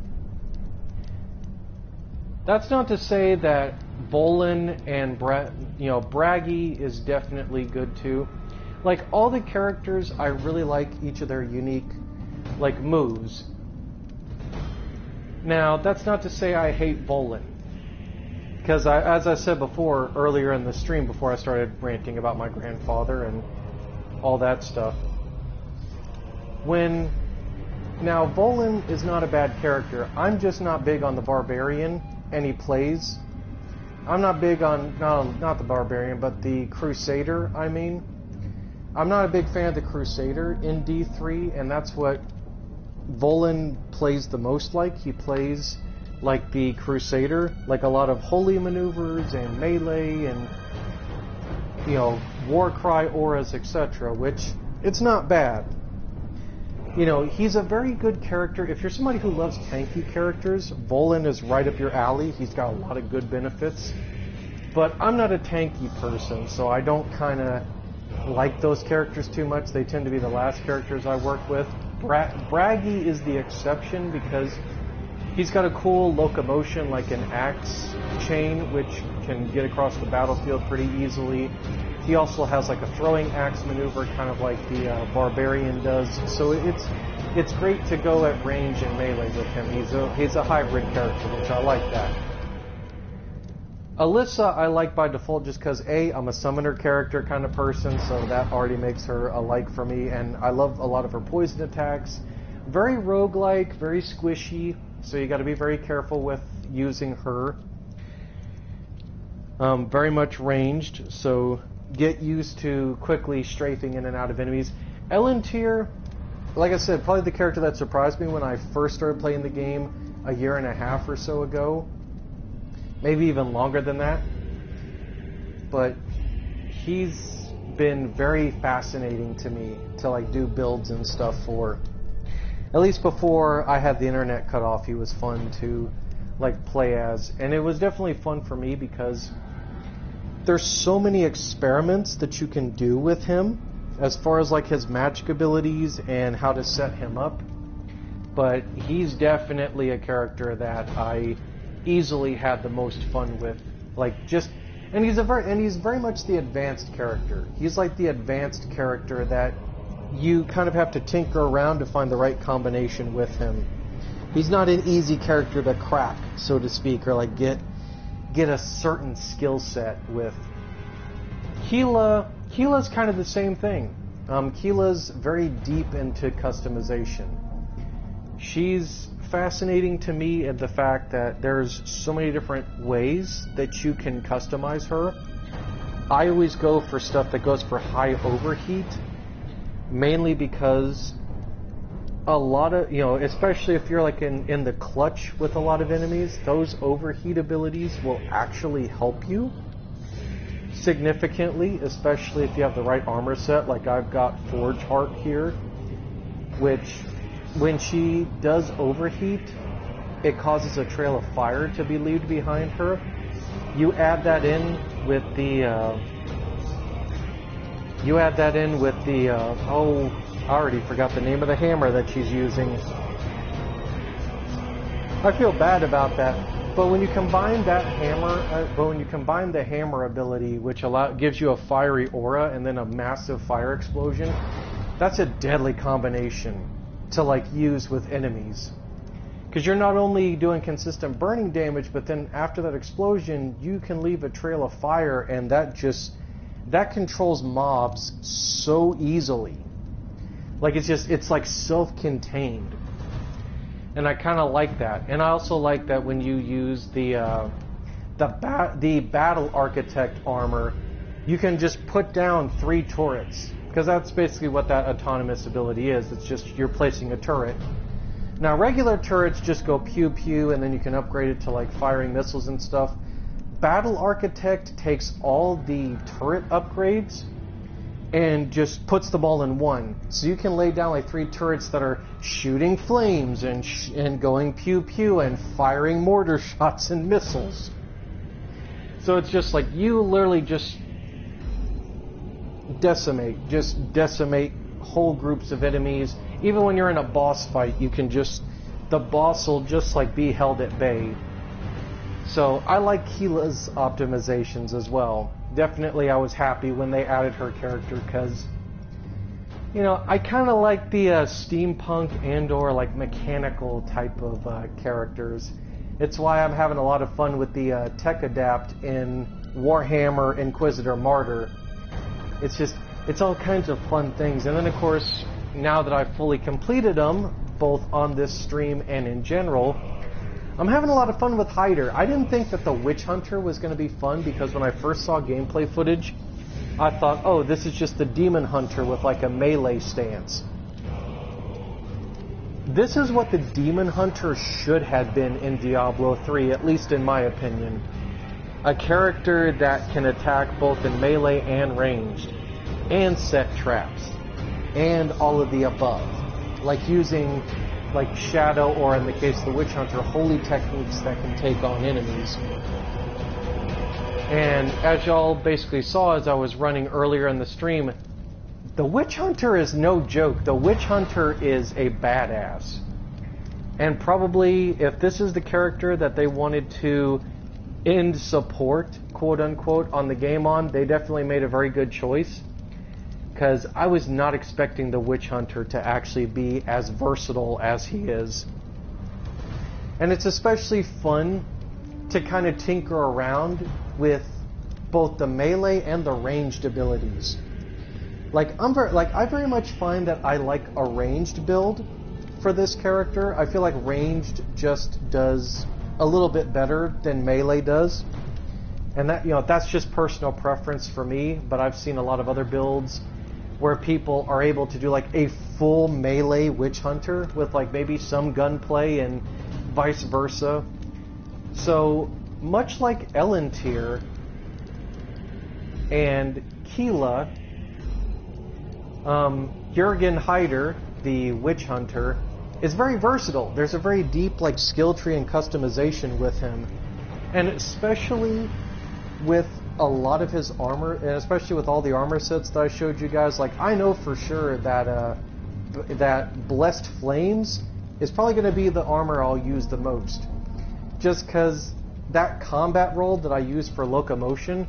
Speaker 3: That's not to say that Volan and Braggy is definitely good too. All the characters, I really like each of their unique moves. Now, that's not to say I hate Volan, because as I said before, earlier in the stream, before I started ranting about my grandfather and all that stuff, now Volan is not a bad character. I'm just not big on the barbarian, and he plays I'm not big on, not the Barbarian, but the Crusader, I mean. I'm not a big fan of the Crusader in D3, and that's what Volan plays the most like. He plays like the Crusader, like a lot of holy maneuvers and melee and, you know, war cry auras, etc., which, it's not bad. You know, he's a very good character. If you're somebody who loves tanky characters, Volan is right up your alley. He's got a lot of good benefits. But I'm not a tanky person, so I don't kind of like those characters too much. They tend to be the last characters I work with. Braggy is the exception because he's got a cool locomotion like an axe chain, which can get across the battlefield pretty easily. He also has like a throwing axe maneuver, kind of like the Barbarian does. So it's great to go at range and melee with him. He's a hybrid character, which I like that. Alyssa I like by default just because I'm a summoner character kind of person, so that already makes her a like for me, and I love a lot of her poison attacks. Very roguelike, very squishy, so you got to be very careful with using her. Very much ranged, so get used to quickly strafing in and out of enemies. Elentier, like I said, probably the character that surprised me when I first started playing the game a year and a half or so ago. Maybe even longer than that. But he's been very fascinating to me to like do builds and stuff for. At least before I had the internet cut off, he was fun to like play as. And it was definitely fun for me because there's so many experiments that you can do with him as far as like his magic abilities and how to set him up. But he's definitely a character that I easily had the most fun with, like just, and he's very much the advanced character. He's like the advanced character that you kind of have to tinker around to find the right combination with him. He's not an easy character to crack, so to speak, or like get a certain skill set with. Keela's kind of the same thing. Keela's very deep into customization. She's fascinating to me in the fact that there's so many different ways that you can customize her. I always go for stuff that goes for high overheat, mainly because a lot of, you know, especially if you're like in the clutch with a lot of enemies, those overheat abilities will actually help you significantly, especially if you have the right armor set. Like I've got Forge Heart here, which when she does overheat, it causes a trail of fire to be leaved behind her. You add that in with the oh, I already forgot the name of the hammer that she's using. I feel bad about that, but when you combine that hammer, combine the hammer ability, which gives you a fiery aura and then a massive fire explosion, that's a deadly combination to like use with enemies, because you're not only doing consistent burning damage, but then after that explosion you can leave a trail of fire, and that controls mobs so easily. Like it's like self-contained, and I kind of like that. And I also like that when you use the battle architect armor, you can just put down 3 turrets. Because that's basically what that autonomous ability is. It's just you're placing a turret. Now regular turrets just go pew pew, and then you can upgrade it to like firing missiles and stuff. Battle Architect takes all the turret upgrades and just puts them all in one. So you can lay down like 3 turrets that are shooting flames and going pew pew and firing mortar shots and missiles. So it's just like you literally just decimate whole groups of enemies. Even when you're in a boss fight, the boss will just like be held at bay. So I like Keela's optimizations as well. Definitely I was happy when they added her character, because, you know, I kind of like the steampunk and or like mechanical type of characters. It's why I'm having a lot of fun with the tech adapt in Warhammer Inquisitor Martyr. It's all kinds of fun things. And then, of course, now that I've fully completed them, both on this stream and in general, I'm having a lot of fun with Hider. I didn't think that the Witch Hunter was going to be fun because when I first saw gameplay footage, I thought, oh, this is just the Demon Hunter with like a melee stance. This is what the Demon Hunter should have been in Diablo 3, at least in my opinion. A character that can attack both in melee and ranged, and set traps, and all of the above. Like using like Shadow, or in the case of the Witch Hunter, holy techniques that can take on enemies. And as y'all basically saw as I was running earlier in the stream, the Witch Hunter is no joke. The Witch Hunter is a badass. And probably, if this is the character that they wanted to end support, quote unquote, on the game on, they definitely made a very good choice. Because I was not expecting the Witch Hunter to actually be as versatile as he is. And it's especially fun to kind of tinker around with both the melee and the ranged abilities. I very much find that I like a ranged build for this character. I feel like ranged just does a little bit better than melee does. And that, that's just personal preference for me, but I've seen a lot of other builds where people are able to do like a full melee Witch Hunter with like maybe some gunplay and vice versa. So much like Elentier and Keela, Jürgen Heider, the Witch Hunter, is very versatile. There's a very deep like skill tree and customization with him, and especially with a lot of his armor, and especially with all the armor sets that I showed you guys. Like, I know for sure that that Blessed Flames is probably going to be the armor I'll use the most, just because that combat roll that I use for locomotion,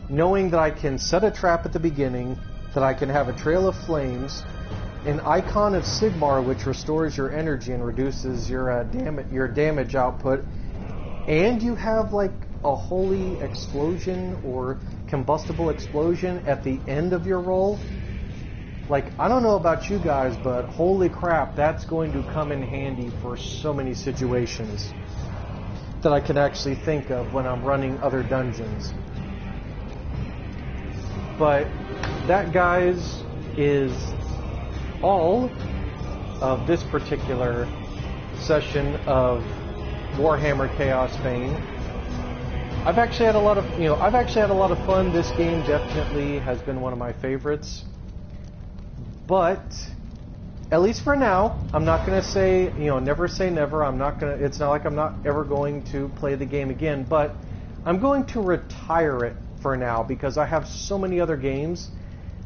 Speaker 3: knowing that I can set a trap at the beginning, that I can have a trail of flames, an icon of Sigmar which restores your energy and reduces your damage output, and you have like a holy explosion or combustible explosion at the end of your roll. Like, I don't know about you guys, but holy crap, that's going to come in handy for so many situations that I can actually think of when I'm running other dungeons. But that, guys, is all of this particular session of Warhammer Chaos Bane. I've actually had a lot of fun. This game definitely has been one of my favorites. But at least for now, I'm not going to say, never say never. It's not like I'm not ever going to play the game again, but I'm going to retire it for now because I have so many other games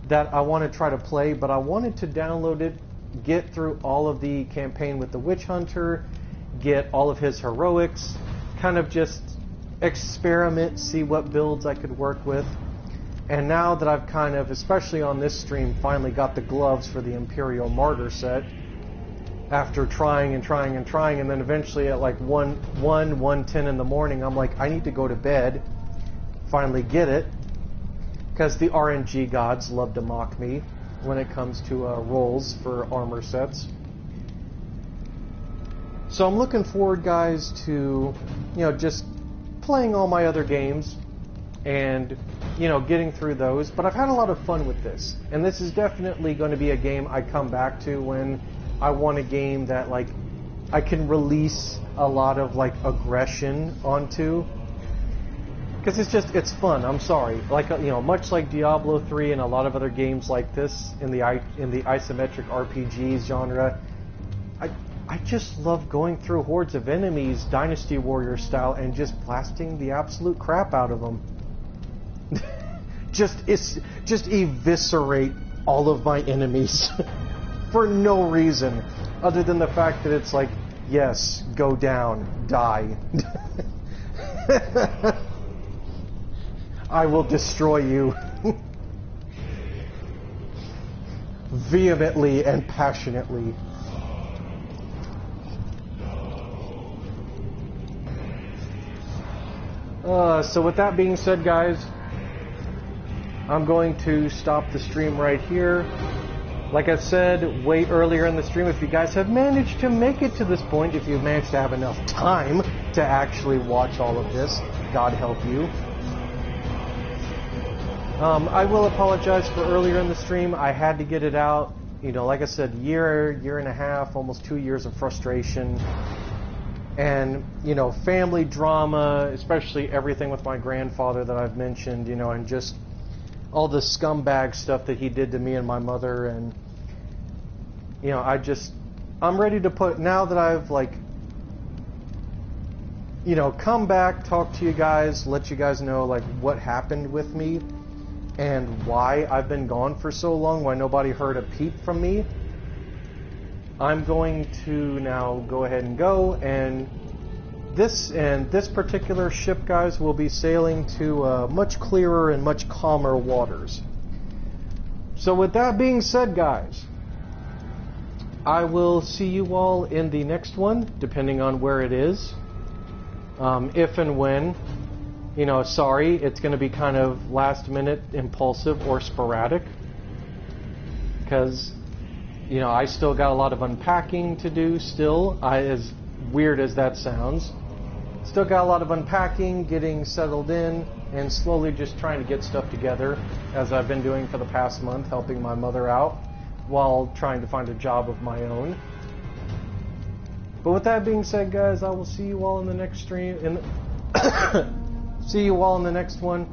Speaker 3: that I want to try to play, but I wanted to download it, get through all of the campaign with the Witch Hunter, get all of his heroics, kind of just experiment, see what builds I could work with. And now that I've kind of, especially on this stream, finally got the gloves for the Imperial Martyr set, after trying and trying and trying, and then eventually at like 1:10 in the morning, I'm like, I need to go to bed, finally get it, because the RNG gods love to mock me when it comes to rolls for armor sets. So I'm looking forward, guys, to, just playing all my other games and, getting through those. But I've had a lot of fun with this. And this is definitely going to be a game I come back to when I want a game that, like, I can release a lot of, like, aggression onto. Because it's fun. I'm sorry. Like, much like Diablo 3 and a lot of other games like this in the isometric RPG genre, I just love going through hordes of enemies, Dynasty Warrior style, and just blasting the absolute crap out of them. just eviscerate all of my enemies for no reason, other than the fact that it's like, yes, go down, die. I will destroy you. Vehemently and passionately. So with that being said, guys, I'm going to stop the stream right here. Like I said way earlier in the stream, if you guys have managed to make it to this point, if you've managed to have enough time to actually watch all of this, God help you. I will apologize for earlier in the stream. I had to get it out. You know, like I said, year and a half, almost 2 years of frustration. And, you know, family drama, especially everything with my grandfather that I've mentioned, you know, and just all the scumbag stuff that he did to me and my mother. And, you know, I'm ready to put, now that I've, like, you know, come back, talk to you guys, let you guys know, like, what happened with me and why I've been gone for so long, why nobody heard a peep from me. I'm going to now go ahead and go, and this particular ship, guys, will be sailing to much clearer and much calmer waters. So with that being said, guys, I will see you all in the next one, depending on where it is. If and when, you know, sorry, it's going to be kind of last minute, impulsive, or sporadic, because, you know, I still got a lot of unpacking to do still, as weird as that sounds. Still got a lot of unpacking, getting settled in, and slowly just trying to get stuff together, as I've been doing for the past month, helping my mother out while trying to find a job of my own. But with that being said, guys, I will see you all in the next stream. See you all in the next one.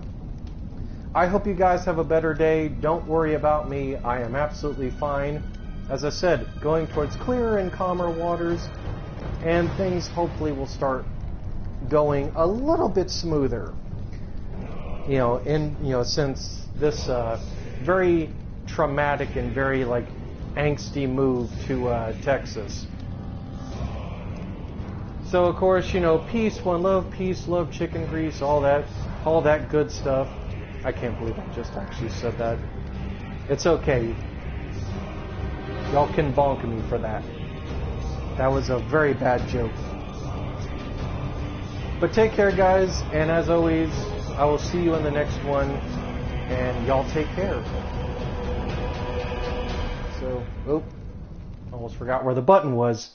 Speaker 3: I hope you guys have a better day. Don't worry about me. I am absolutely fine. As I said, going towards clearer and calmer waters, and things hopefully will start going a little bit smoother. You know, since this very traumatic and very like angsty move to Texas. So of course, you know, peace, one love, peace, love, chicken grease, all that good stuff. I can't believe I just actually said that. It's okay. Y'all can bonk me for that. That was a very bad joke. But take care, guys, and as always, I will see you in the next one, and y'all take care. So, almost forgot where the button was.